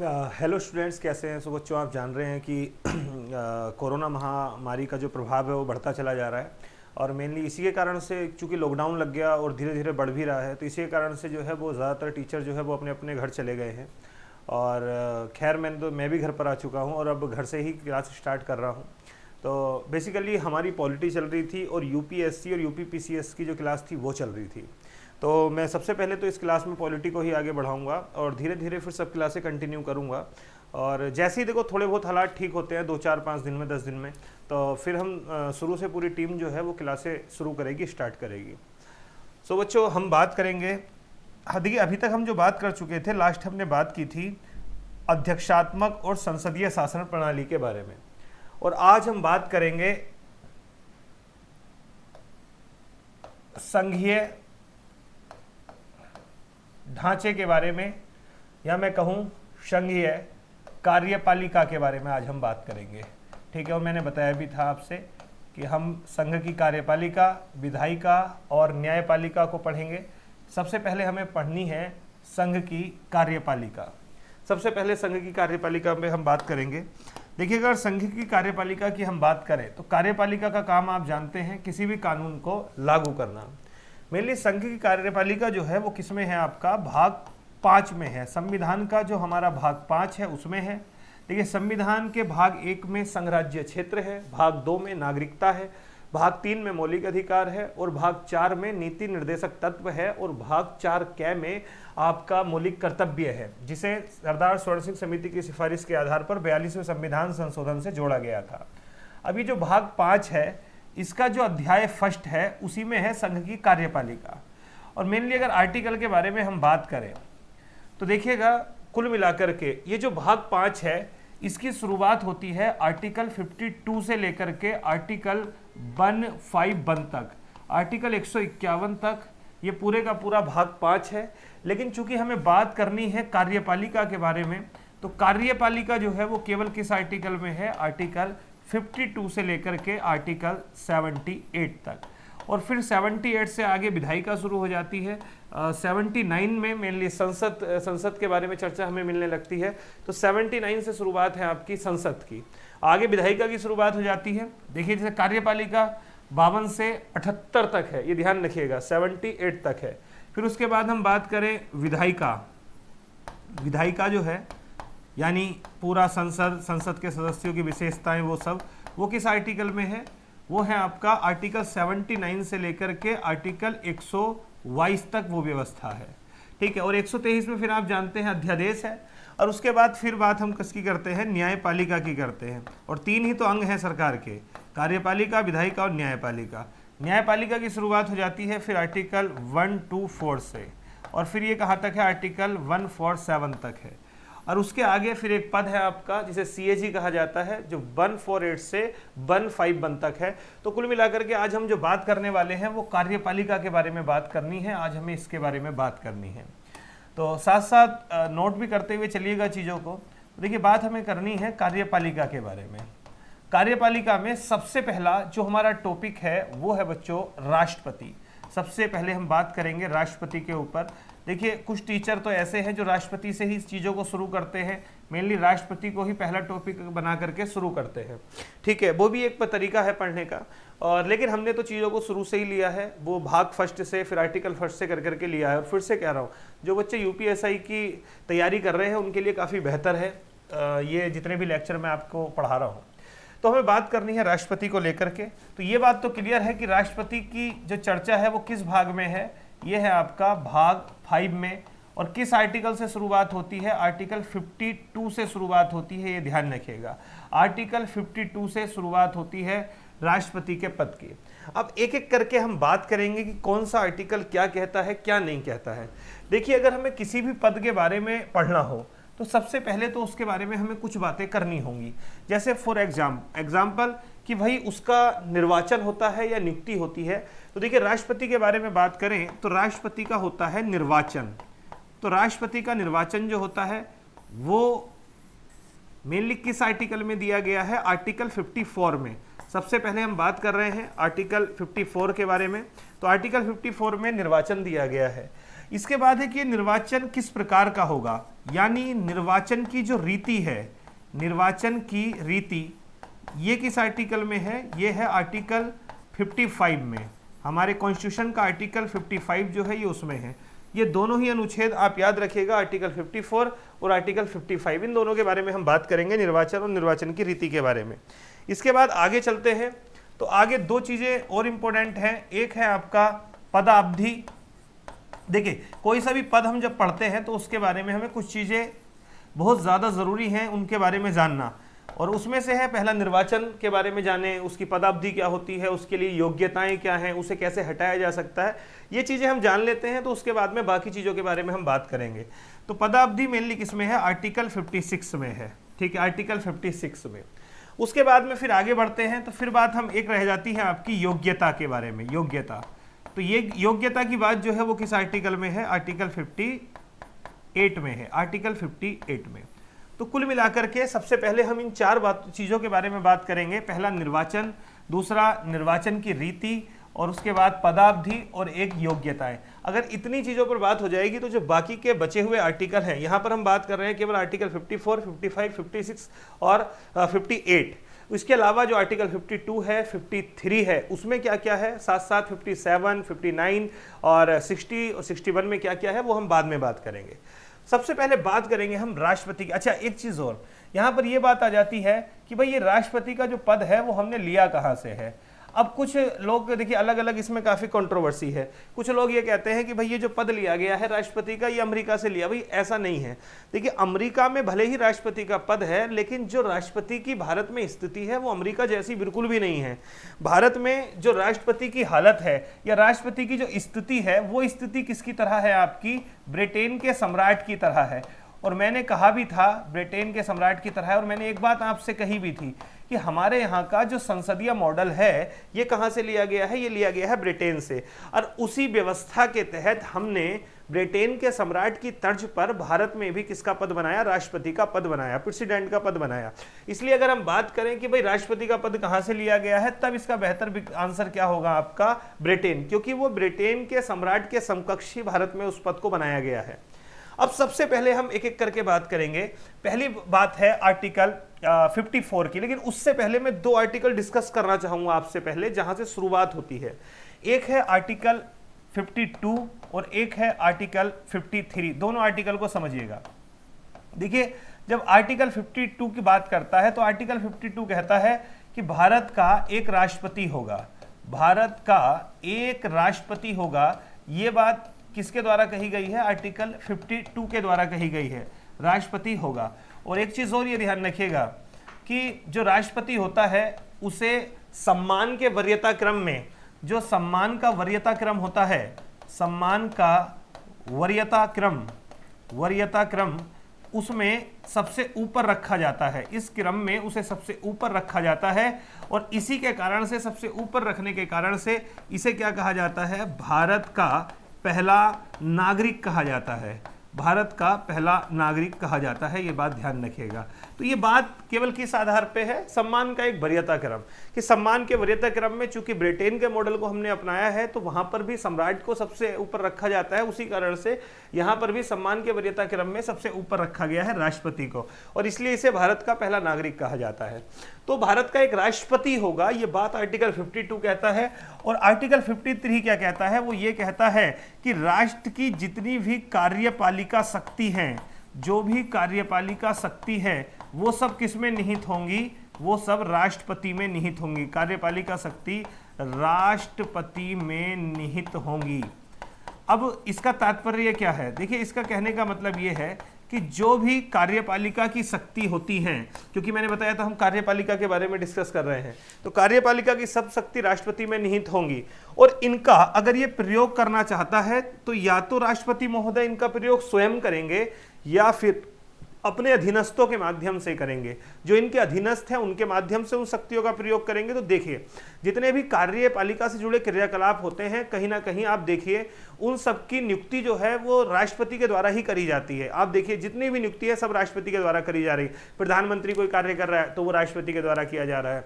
Hello students, कैसे हैं? सो बच्चों, आप जान रहे हैं कि कोरोना महामारी का जो प्रभाव है वो बढ़ता चला जा रहा है और मेनली इसी के कारण से, चूंकि लॉकडाउन लग गया और धीरे धीरे बढ़ भी रहा है, तो इसी के कारण से जो है वो ज़्यादातर टीचर जो है वो अपने अपने घर चले गए हैं। और खैर मैं भी घर पर आ चुका हूँ और अब घर से ही क्लास स्टार्ट कर रहा हूँ। तो बेसिकली हमारी पॉलिटी चल रही थी और यूपीएससी और यूपीपीसीएस की जो क्लास थी वो चल रही थी। तो मैं सबसे पहले तो इस क्लास में पॉलिटी को ही आगे बढ़ाऊंगा और धीरे धीरे फिर सब क्लासें कंटिन्यू करूंगा। और जैसे ही देखो थोड़े बहुत हालात ठीक होते हैं 2 4 5 दिन में 10 दिन में, तो फिर हम शुरू से पूरी टीम जो है वो क्लासें शुरू करेगी, स्टार्ट करेगी। सो बच्चों, हम बात करेंगे, देखिए अभी तक हम जो बात कर चुके थे, लास्ट हमने बात की थी अध्यक्षात्मक और संसदीय शासन प्रणाली के बारे में, और आज हम बात करेंगे संघीय ढांचे के बारे में, या मैं कहूं संघीय कार्यपालिका के बारे में आज हम बात करेंगे। ठीक है, और मैंने बताया भी था आपसे कि हम संघ की कार्यपालिका, विधायिका और न्यायपालिका को पढ़ेंगे। सबसे पहले हमें पढ़नी है संघ की कार्यपालिका। सबसे पहले संघ की कार्यपालिका में हम बात करेंगे। देखिए, अगर संघ की कार्यपालिका की हम बात करें तो कार्यपालिका का काम आप जानते हैं किसी भी कानून को लागू करना। मेनली संघ की कार्यपालिका जो है वो किस में है? आपका भाग 5 में है। संविधान का जो हमारा भाग 5 है उसमें है। देखिए, संविधान के भाग 1 में संघराज्य क्षेत्र है, भाग 2 में नागरिकता है, भाग 3 में मौलिक अधिकार है और भाग 4 में नीति निर्देशक तत्व है और भाग 4 कै में आपका मौलिक कर्तव्य है, जिसे सरदार स्वर्ण सिंह समिति की सिफारिश के आधार पर 42वें संविधान संशोधन से जोड़ा गया था। अभी जो भाग 5 है, इसका जो अध्याय फर्स्ट है उसी में है संघ की कार्यपालिका। और मेनली अगर आर्टिकल के बारे में हम बात करें तो देखिएगा, कुल मिलाकर के ये जो भाग 5 है इसकी शुरुआत होती है आर्टिकल 52 से लेकर के आर्टिकल 151 तक, आर्टिकल 151 तक ये पूरे का पूरा भाग 5 है। लेकिन चूंकि हमें बात करनी है कार्यपालिका के बारे में, तो कार्यपालिका जो है वो केवल किस आर्टिकल में है? आर्टिकल 52 से लेकर के आर्टिकल 78 तक, और फिर 78 से आगे विधायिका शुरू हो जाती है। 79 में मेनली संसद के बारे में चर्चा हमें मिलने लगती है, तो 79 से शुरुआत है आपकी संसद की, आगे विधायिका की शुरुआत हो जाती है। देखिए, जैसे कार्यपालिका 52 से 78 तक है, ये ध्यान रखिएगा, 78 तक है। फिर उसके बाद हम बात करें विधायिका। विधायिका जो है यानी पूरा संसद के सदस्यों की विशेषताएं वो सब, वो किस आर्टिकल में है? वो है आपका आर्टिकल 79 से लेकर के आर्टिकल 122 तक वो व्यवस्था है। ठीक है, और 123 में फिर आप जानते हैं अध्यादेश है। और उसके बाद फिर बात हम किसकी करते हैं? न्यायपालिका की करते हैं। और 3 ही तो अंग हैं सरकार के, कार्यपालिका, विधायिका और न्यायपालिका। न्यायपालिका की शुरुआत हो जाती है फिर आर्टिकल 124 से, और फिर ये कहाँ तक है? आर्टिकल 147 तक है। और उसके आगे फिर एक पद है आपका जिसे सीएजी कहा जाता है, जो 148 से 151 तक है। तो कुल मिलाकर के आज हम जो बात करने वाले हैं वो कार्यपालिका के बारे में बात करनी है। आज हमें इसके बारे में बात करनी है, तो साथ साथ नोट भी करते हुए चलिएगा चीज़ों को। देखिए, बात हमें करनी है कार्यपालिका के बारे में। कार्यपालिका में सबसे पहला जो हमारा टॉपिक है वो है बच्चों राष्ट्रपति। सबसे पहले हम बात करेंगे राष्ट्रपति के ऊपर। देखिए, कुछ टीचर तो ऐसे हैं जो राष्ट्रपति से ही चीज़ों को शुरू करते हैं, मेनली राष्ट्रपति को ही पहला टॉपिक बना करके शुरू करते हैं। ठीक है, वो भी एक तरीका है पढ़ने का, और लेकिन हमने तो चीज़ों को शुरू से ही लिया है, वो भाग फर्स्ट से, फिर आर्टिकल फर्स्ट से कर करके लिया है। और फिर से कह रहा हूँ, जो बच्चे यूपीएसआई की तैयारी कर रहे हैं उनके लिए काफ़ी बेहतर है ये जितने भी लेक्चर मैं आपको पढ़ा रहा हूँ। तो हमें बात करनी है राष्ट्रपति को लेकर के। तो ये बात तो क्लियर है कि राष्ट्रपति की जो चर्चा है वो किस भाग में है? ये है आपका भाग 5 में। और किस आर्टिकल से शुरुआत होती है? आर्टिकल 52 से शुरुआत होती है, ये ध्यान रखिएगा। आर्टिकल 52 से शुरुआत होती है राष्ट्रपति के पद की। अब एक एक करके हम बात करेंगे कि कौन सा आर्टिकल क्या कहता है, क्या नहीं कहता है। देखिए, अगर हमें किसी भी पद के बारे में पढ़ना हो तो सबसे पहले तो उसके बारे में हमें कुछ बातें करनी होंगी। जैसे फॉर एग्जाम्पल कि भाई उसका निर्वाचन होता है या नियुक्ति होती है। तो देखिए, राष्ट्रपति के बारे में बात करें तो राष्ट्रपति का होता है निर्वाचन। तो राष्ट्रपति का निर्वाचन जो होता है वो मेनली किस आर्टिकल में दिया गया है? आर्टिकल 54 में। सबसे पहले हम बात कर रहे हैं आर्टिकल 54 के बारे में। तो आर्टिकल 54 में निर्वाचन दिया गया है। इसके बाद है कि निर्वाचन किस प्रकार का होगा, यानी निर्वाचन की जो रीति है, निर्वाचन की रीति ये किस आर्टिकल में है, ये है आर्टिकल 55 में। हमारे कॉन्स्टिट्यूशन का आर्टिकल 55 जो है ये उसमें है। ये दोनों ही अनुच्छेद आप याद रखिएगा, आर्टिकल 54 और आर्टिकल 55, इन दोनों के बारे में हम बात करेंगे, निर्वाचन और निर्वाचन की रीति के बारे में। इसके बाद आगे चलते हैं, तो आगे दो चीज़ें और इम्पोर्टेंट हैं। एक है आपका पदावधि। देखिए कोई सा भी पद हम जब पढ़ते हैं तो उसके बारे में हमें कुछ चीज़ें बहुत ज़्यादा ज़रूरी हैं उनके बारे में जानना, और उसमें से है पहला निर्वाचन के बारे में जाने, उसकी पदावधि क्या होती है, उसके लिए योग्यताएं क्या हैं, उसे कैसे हटाया जा सकता है, ये चीज़ें हम जान लेते हैं तो उसके बाद में बाकी चीज़ों के बारे में हम बात करेंगे। तो पदावधि मेनली किस में है, आर्टिकल 56 में है, ठीक है, आर्टिकल 56 में। उसके बाद में फिर आगे बढ़ते हैं, तो फिर बात हम एक रह जाती है आपकी योग्यता के बारे में, योग्यता। तो ये योग्यता की बात जो है वो किस आर्टिकल में है, आर्टिकल 58 में है, आर्टिकल 58 में। तो कुल मिलाकर के सबसे पहले हम इन चार चीज़ों के बारे में बात करेंगे। पहला निर्वाचन, दूसरा निर्वाचन की रीति, और उसके बाद पदावधि, और एक योग्यताएं। अगर इतनी चीज़ों पर बात हो जाएगी तो जो बाकी के बचे हुए आर्टिकल हैं, यहाँ पर हम बात कर रहे हैं केवल आर्टिकल 54, 55, 56 और 58। इसके अलावा जो आर्टिकल 52 है, 53 है, उसमें क्या क्या है, साथ साथ 57, 59 और 60 और 61 में क्या क्या है वो हम बाद में बात करेंगे। सबसे पहले बात करेंगे हम राष्ट्रपति की। अच्छा एक चीज़ और, यहाँ पर ये बात आ जाती है कि भाई ये राष्ट्रपति का जो पद है वो हमने लिया कहाँ से है। अब कुछ लोग देखिए अलग अलग इसमें काफ़ी कंट्रोवर्सी है। कुछ लोग ये कहते हैं कि भाई ये जो पद लिया गया है राष्ट्रपति का, ये अमेरिका से लिया। भाई ऐसा नहीं है। देखिए अमेरिका में भले ही राष्ट्रपति का पद है, लेकिन जो राष्ट्रपति की भारत में स्थिति है वो अमेरिका जैसी बिल्कुल भी नहीं है। भारत में जो राष्ट्रपति की हालत है या राष्ट्रपति की जो स्थिति है, वो स्थिति किसकी तरह है, आपकी ब्रिटेन के सम्राट की तरह है। और मैंने कहा भी था ब्रिटेन के सम्राट की तरह है, और मैंने एक बात आपसे कही भी थी कि हमारे यहाँ का जो संसदीय मॉडल है ये कहाँ से लिया गया है, ये लिया गया है ब्रिटेन से। और उसी व्यवस्था के तहत हमने ब्रिटेन के सम्राट की तर्ज पर भारत में भी किसका पद बनाया, राष्ट्रपति का पद बनाया, प्रेसिडेंट का पद बनाया। इसलिए अगर हम बात करें कि भाई राष्ट्रपति का पद कहाँ से लिया गया है, तब इसका बेहतर आंसर क्या होगा आपका, ब्रिटेन, क्योंकि वो ब्रिटेन के सम्राट के समकक्षी भारत में उस पद को बनाया गया है। अब सबसे पहले हम एक एक करके बात करेंगे। पहली बात है आर्टिकल 54 की, लेकिन उससे पहले मैं दो आर्टिकल डिस्कस करना चाहूंगा आपसे पहले, जहां से शुरुआत होती है। एक है आर्टिकल 52 और एक है आर्टिकल 53। दोनों आर्टिकल को समझिएगा। देखिए जब आर्टिकल 52 की बात करता है तो आर्टिकल 52 कहता है कि भारत का एक राष्ट्रपति होगा, भारत का एक राष्ट्रपति होगा। ये बात किसके द्वारा कही गई है, आर्टिकल 52 के द्वारा कही गई है, राष्ट्रपति होगा। और एक चीज और ये ध्यान रखिएगा कि जो राष्ट्रपति होता है उसे सम्मान के वरीयता क्रम में, जो सम्मान का वरीयता क्रम होता है, सम्मान का वरीयता क्रम उसमें सबसे ऊपर रखा जाता है। इस क्रम में उसे सबसे ऊपर रखा जाता है, और इसी के कारण से, सबसे ऊपर रखने के कारण से इसे क्या कहा जाता है, भारत का पहला नागरिक कहा जाता है, भारत का पहला नागरिक कहा जाता है। ये बात ध्यान रखिएगा। तो ये बात केवल किस आधार पे है, सम्मान का एक वरीयता क्रम, कि सम्मान के वरीयता क्रम में चूंकि ब्रिटेन के मॉडल को हमने अपनाया है तो वहां पर भी सम्राट को सबसे ऊपर रखा जाता है, उसी कारण से यहां पर भी सम्मान के वरीयता क्रम में सबसे ऊपर रखा गया है राष्ट्रपति को, और इसलिए इसे भारत का पहला नागरिक कहा जाता है। तो भारत का एक राष्ट्रपति होगा, ये बात आर्टिकल 52 कहता है। और आर्टिकल 53 क्या कहता है, वो ये कहता है कि राष्ट्र की जितनी भी कार्यपालिका शक्ति हैं, जो भी कार्यपालिका शक्ति है, वो सब किस में निहित होंगी, वो सब राष्ट्रपति में निहित होंगी। कार्यपालिका शक्ति राष्ट्रपति में निहित होंगी। अब इसका तात्पर्य क्या है, देखिए इसका कहने का मतलब ये है कि जो भी कार्यपालिका की शक्ति होती हैं, क्योंकि मैंने बताया था हम कार्यपालिका के बारे में डिस्कस कर रहे हैं, तो कार्यपालिका की सब शक्ति राष्ट्रपति में निहित होंगी। और इनका अगर ये प्रयोग करना चाहता है तो या तो राष्ट्रपति महोदय इनका प्रयोग स्वयं करेंगे या फिर अपने अधीनस्थों के माध्यम से करेंगे। जो इनके अधीनस्थ हैं उनके माध्यम से उन शक्तियों का प्रयोग करेंगे। तो देखिए जितने भी कार्यपालिका से जुड़े क्रियाकलाप होते हैं, कहीं ना कहीं आप देखिए उन सब की नियुक्ति जो है वो राष्ट्रपति के द्वारा ही करी जाती है। आप देखिए जितनी भी नियुक्ति है सब राष्ट्रपति के द्वारा करी जा रही है। प्रधानमंत्री कोई कार्य कर रहा है तो वो राष्ट्रपति के द्वारा किया जा रहा है,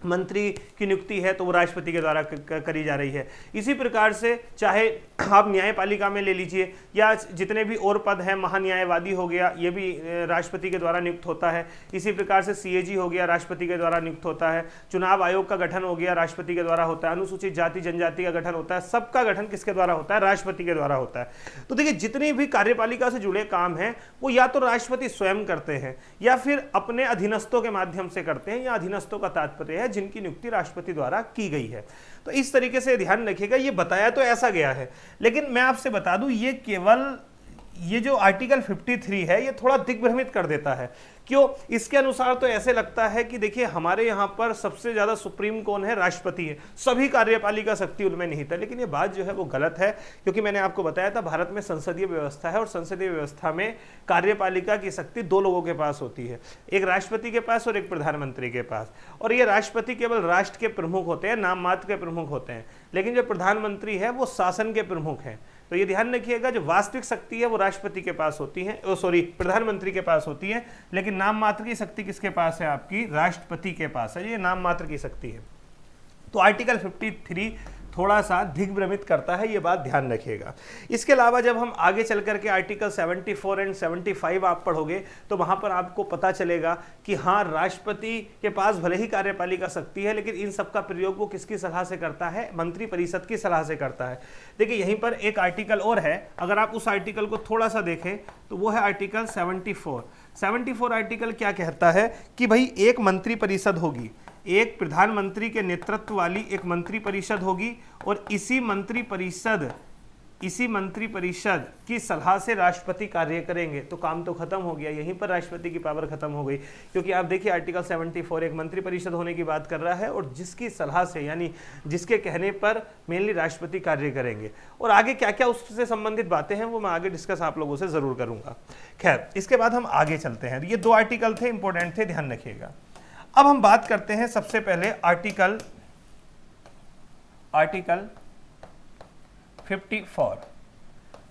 मंत्री की नियुक्ति है तो वो राष्ट्रपति के द्वारा करी जा रही है। इसी प्रकार से चाहे आप न्यायपालिका में ले लीजिए या जितने भी और पद हैं, महान्यायवादी हो गया, ये भी राष्ट्रपति के द्वारा नियुक्त होता है। इसी प्रकार से सीएजी हो गया, राष्ट्रपति के द्वारा नियुक्त होता है। चुनाव आयोग का गठन हो गया, राष्ट्रपति के द्वारा होता है। अनुसूचित जाति जनजाति का गठन होता है, सबका गठन किसके द्वारा होता है? राष्ट्रपति के द्वारा होता है। तो देखिए जितनी भी कार्यपालिका से जुड़े काम हैं वो या तो राष्ट्रपति स्वयं करते हैं या फिर अपने अधीनस्थों के माध्यम से करते हैं, या अधीनस्थों का तात्पर्य है जिनकी नियुक्ति राष्ट्रपति द्वारा की गई है। तो इस तरीके से ध्यान रखिएगा, ये बताया तो ऐसा गया है, लेकिन मैं आपसे बता दूं ये केवल ये जो आर्टिकल 53 है ये थोड़ा दिग्भ्रमित कर देता है। क्यों? इसके अनुसार तो ऐसे लगता है कि देखिए हमारे यहाँ पर सबसे ज्यादा सुप्रीम कौन है? राष्ट्रपति है, सभी कार्यपालिका शक्ति उनमें निहित है। लेकिन ये बात जो है वो गलत है, क्योंकि मैंने आपको बताया था भारत में संसदीय व्यवस्था है और संसदीय व्यवस्था में कार्यपालिका की शक्ति दो लोगों के पास होती है, एक राष्ट्रपति के पास और एक प्रधानमंत्री के पास। और ये राष्ट्रपति केवल राष्ट्र के प्रमुख होते हैं, नाम मात्र के प्रमुख होते हैं, लेकिन जो प्रधानमंत्री है वो शासन के प्रमुख हैं। तो ये ध्यान रखिएगा, जो वास्तविक शक्ति है वो राष्ट्रपति के पास होती है, प्रधानमंत्री के पास होती है, लेकिन नाम मात्र की शक्ति किसके पास है? आपकी राष्ट्रपति के पास है, ये नाम मात्र की शक्ति है। तो आर्टिकल 53 थोड़ा सा दिग्भ्रमित करता है, ये बात ध्यान रखिएगा। इसके अलावा जब हम आगे चल करके आर्टिकल 74 एंड 75 आप पढ़ोगे तो वहां पर आपको पता चलेगा कि हाँ, राष्ट्रपति के पास भले ही कार्यपालिका शक्ति है, लेकिन इन सब का प्रयोग वो किसकी सलाह से करता है? मंत्री परिषद की सलाह से करता है। देखिए यहीं पर एक आर्टिकल और है, अगर आप उस आर्टिकल को थोड़ा सा देखें तो वो है आर्टिकल 74 आर्टिकल क्या कहता है कि भाई एक मंत्री परिषद होगी, एक प्रधानमंत्री के नेतृत्व वाली एक मंत्री परिषद होगी, और इसी मंत्री परिषद की सलाह से राष्ट्रपति कार्य करेंगे। तो काम तो खत्म हो गया, यहीं पर राष्ट्रपति की पावर खत्म हो गई, क्योंकि आप देखिए आर्टिकल 74 एक मंत्री परिषद होने की बात कर रहा है और जिसकी सलाह से यानी जिसके कहने पर मेनली राष्ट्रपति कार्य करेंगे। और आगे क्या क्या उससे संबंधित बातें हैं वो मैं आगे डिस्कस आप लोगों से जरूर करूंगा। खैर, इसके बाद हम आगे चलते हैं। ये दो आर्टिकल थे, इंपॉर्टेंट थे, ध्यान रखिएगा। अब हम बात करते हैं सबसे पहले आर्टिकल 54।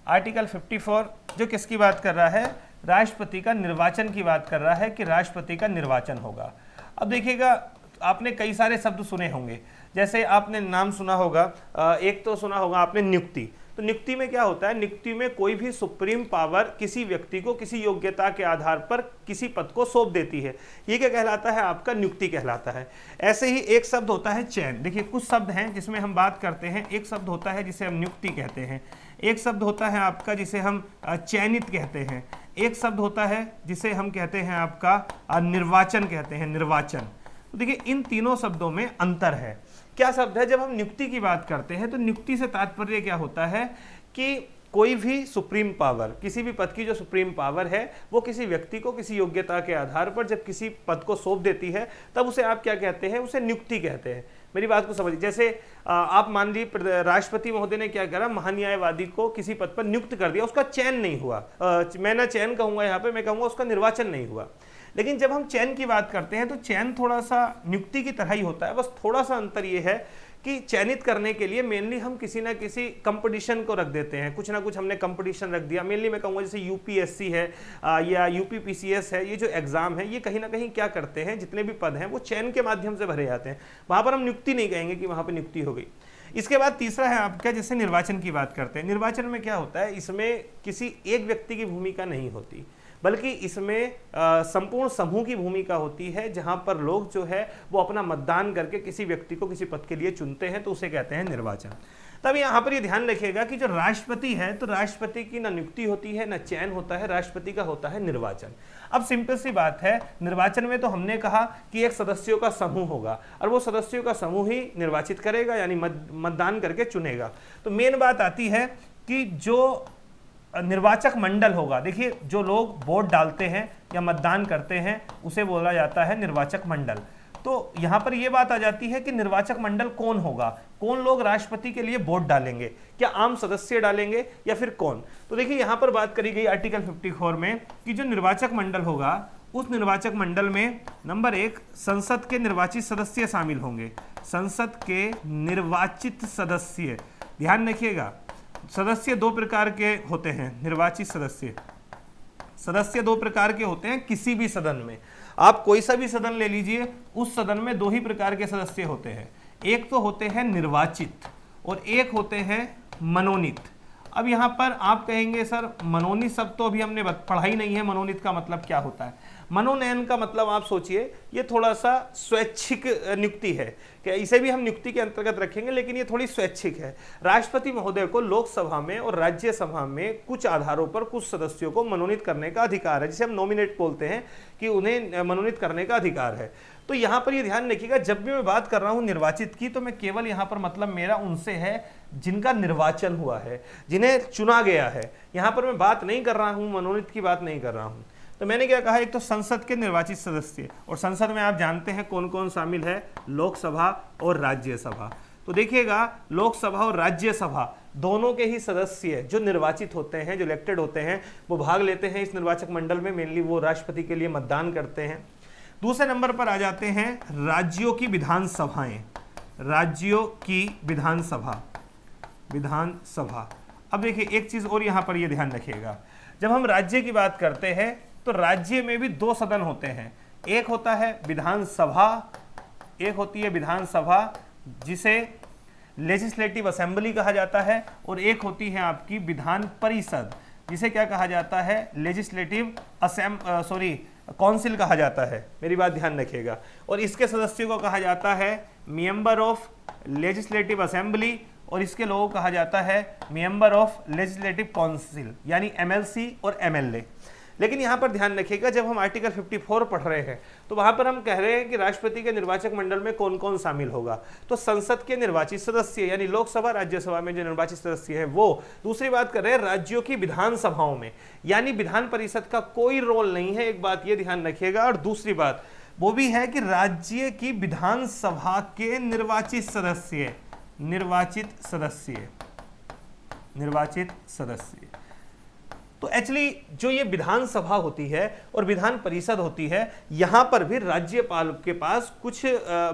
आर्टिकल 54 जो किसकी बात कर रहा है? राष्ट्रपति का निर्वाचन की बात कर रहा है कि राष्ट्रपति का निर्वाचन होगा। अब देखिएगा, आपने कई सारे शब्द सुने होंगे, जैसे आपने नाम सुना होगा, एक तो सुना होगा आपने नियुक्ति। तो नियुक्ति में क्या होता है? नियुक्ति में कोई भी सुप्रीम पावर किसी व्यक्ति को किसी योग्यता के आधार पर किसी पद को सौंप देती है, ये क्या कहलाता है? आपका नियुक्ति कहलाता है। ऐसे ही एक शब्द होता है चयन। देखिए कुछ शब्द हैं जिसमें हम बात करते हैं, एक शब्द होता है जिसे हम नियुक्ति कहते हैं, एक शब्द होता है आपका जिसे हम चयनित कहते हैं, एक शब्द होता है जिसे हम कहते हैं आपका निर्वाचन कहते हैं, निर्वाचन। तो देखिए इन तीनों शब्दों में अंतर है। क्या शब्द है? जब हम नियुक्ति की बात करते हैं तो नियुक्ति से तात्पर्य क्या होता है कि कोई भी सुप्रीम पावर, किसी भी पद की जो सुप्रीम पावर है वो किसी व्यक्ति को किसी योग्यता के आधार पर जब किसी पद को सौंप देती है तब उसे आप क्या कहते हैं? उसे नियुक्ति कहते हैं। मेरी बात को समझिए, जैसे आप मान लीजिए राष्ट्रपति महोदय ने क्या करा, महान्यायवादी को किसी पद पर नियुक्त कर दिया, उसका चयन नहीं हुआ। मैं ना चयन कहूंगा यहाँ पे, मैं कहूंगा उसका निर्वाचन नहीं हुआ। लेकिन जब हम चयन की बात करते हैं तो चयन थोड़ा सा नियुक्ति की तरह ही होता है, बस थोड़ा सा अंतर ये है कि चयनित करने के लिए मेनली हम किसी ना किसी कंपटीशन को रख देते हैं, कुछ ना कुछ हमने कंपटीशन रख दिया। मेनली मैं कहूँगा जैसे यूपीएससी है या यूपीपीसीएस है, ये जो एग्जाम है ये कहीं ना कहीं क्या करते हैं, जितने भी पद हैं वो चयन के माध्यम से भरे जाते हैं। वहाँ पर हम नियुक्ति नहीं कहेंगे कि वहाँ पर नियुक्ति हो गई। इसके बाद तीसरा है आपका, जैसे निर्वाचन की बात करते हैं। निर्वाचन में क्या होता है, इसमें किसी एक व्यक्ति की भूमिका नहीं होती, बल्कि इसमें संपूर्ण समूह की भूमिका होती है, जहां पर लोग जो है वो अपना मतदान करके किसी व्यक्ति को किसी पद के लिए चुनते हैं, तो उसे कहते हैं निर्वाचन। तब यहाँ पर ये ध्यान रखिएगा कि जो राष्ट्रपति है तो राष्ट्रपति की न नियुक्ति होती है न चयन होता है, राष्ट्रपति का होता है निर्वाचन। अब सिंपल सी बात है, निर्वाचन में तो हमने कहा कि एक सदस्यों का समूह होगा और वो सदस्यों का समूह ही निर्वाचित करेगा, यानी मतदान करके चुनेगा। तो मेन बात आती है कि जो निर्वाचक मंडल होगा, देखिए जो लोग वोट डालते हैं या मतदान करते हैं उसे बोला जाता है निर्वाचक मंडल। तो यहां पर यह बात आ जाती है कि निर्वाचक मंडल कौन होगा, कौन लोग राष्ट्रपति के लिए वोट डालेंगे, क्या आम सदस्य डालेंगे या फिर कौन। तो देखिए यहां पर बात करी गई आर्टिकल 54 में कि जो निर्वाचक मंडल होगा उस निर्वाचक मंडल में नंबर 1 संसद के निर्वाचित सदस्य शामिल होंगे। संसद के निर्वाचित सदस्य, ध्यान रखिएगा, सदस्य दो प्रकार के होते हैं निर्वाचित सदस्य। सदस्य दो प्रकार के होते हैं किसी भी सदन में। आप कोई सा भी सदन ले लीजिए, उस सदन में दो ही प्रकार के सदस्य होते हैं, एक तो होते हैं निर्वाचित और एक होते हैं मनोनीत। अब यहाँ पर आप कहेंगे सर मनोनीत शब्द तो अभी हमने पढ़ा ही नहीं है, मनोनीत का मतलब क्या होता है? मनोनयन का मतलब आप सोचिए ये थोड़ा सा स्वैच्छिक नियुक्ति है, कि इसे भी हम नियुक्ति के अंतर्गत रखेंगे, लेकिन ये थोड़ी स्वैच्छिक है। राष्ट्रपति महोदय को लोकसभा में और राज्यसभा में कुछ आधारों पर कुछ सदस्यों को मनोनीत करने का अधिकार है, जिसे हम नॉमिनेट बोलते हैं, कि उन्हें मनोनीत करने का अधिकार है। तो यहाँ पर ये ध्यान रखिएगा, जब भी मैं बात कर रहा हूँ निर्वाचित की, तो मैं केवल यहाँ पर मतलब मेरा उनसे है जिनका निर्वाचन हुआ है, जिन्हें चुना गया है। यहाँ पर मैं बात नहीं कर रहा हूँ, मनोनीत की बात नहीं कर रहा हूँ। तो मैंने क्या कहा, एक तो संसद के निर्वाचित सदस्य, और संसद में आप जानते हैं कौन कौन शामिल है, लोकसभा और राज्यसभा। तो देखिएगा लोकसभा और राज्यसभा दोनों के ही सदस्य जो निर्वाचित होते हैं, जो इलेक्टेड होते हैं, वो भाग लेते हैं इस निर्वाचक मंडल में। मेनली वो राष्ट्रपति के लिए मतदान करते हैं। दूसरे नंबर पर आ जाते हैं राज्यों की विधानसभाएं, राज्यों की विधानसभा। अब देखिए एक चीज और यहाँ पर ये ध्यान रखिएगा, जब हम राज्य की बात करते हैं तो राज्य में भी दो सदन होते हैं, एक होता है विधानसभा, एक होती है विधानसभा जिसे लेजिस्लेटिव असेंबली कहा जाता है, और एक होती है आपकी विधान परिषद जिसे क्या कहा जाता है, लेजिस्लेटिव काउंसिल कहा जाता है। मेरी बात ध्यान रखिएगा। और इसके सदस्यों को कहा जाता है मेंबर ऑफ लेजिस्लेटिव असेंबली, और इसके लोगों को कहा जाता है मेंबर ऑफ लेजिस्लेटिव काउंसिल, यानी एमएलसी और एमएलए। लेकिन यहाँ पर ध्यान रखिएगा, जब हम आर्टिकल 54 पढ़ रहे हैं तो वहां पर हम कह रहे हैं कि राष्ट्रपति के निर्वाचक मंडल में कौन कौन शामिल होगा। तो संसद के निर्वाचित सदस्य यानी लोकसभा राज्यसभा में जो निर्वाचित सदस्य है वो। दूसरी बात कर रहे हैं राज्यों की विधानसभाओं में, यानी विधान परिषद का कोई रोल नहीं है, एक बात ये ध्यान रखिएगा। और दूसरी बात वो भी है कि राज्य की विधानसभा के निर्वाचित सदस्य। तो एक्चुअली जो ये विधानसभा होती है और विधान परिषद होती है, यहाँ पर भी राज्यपाल के पास कुछ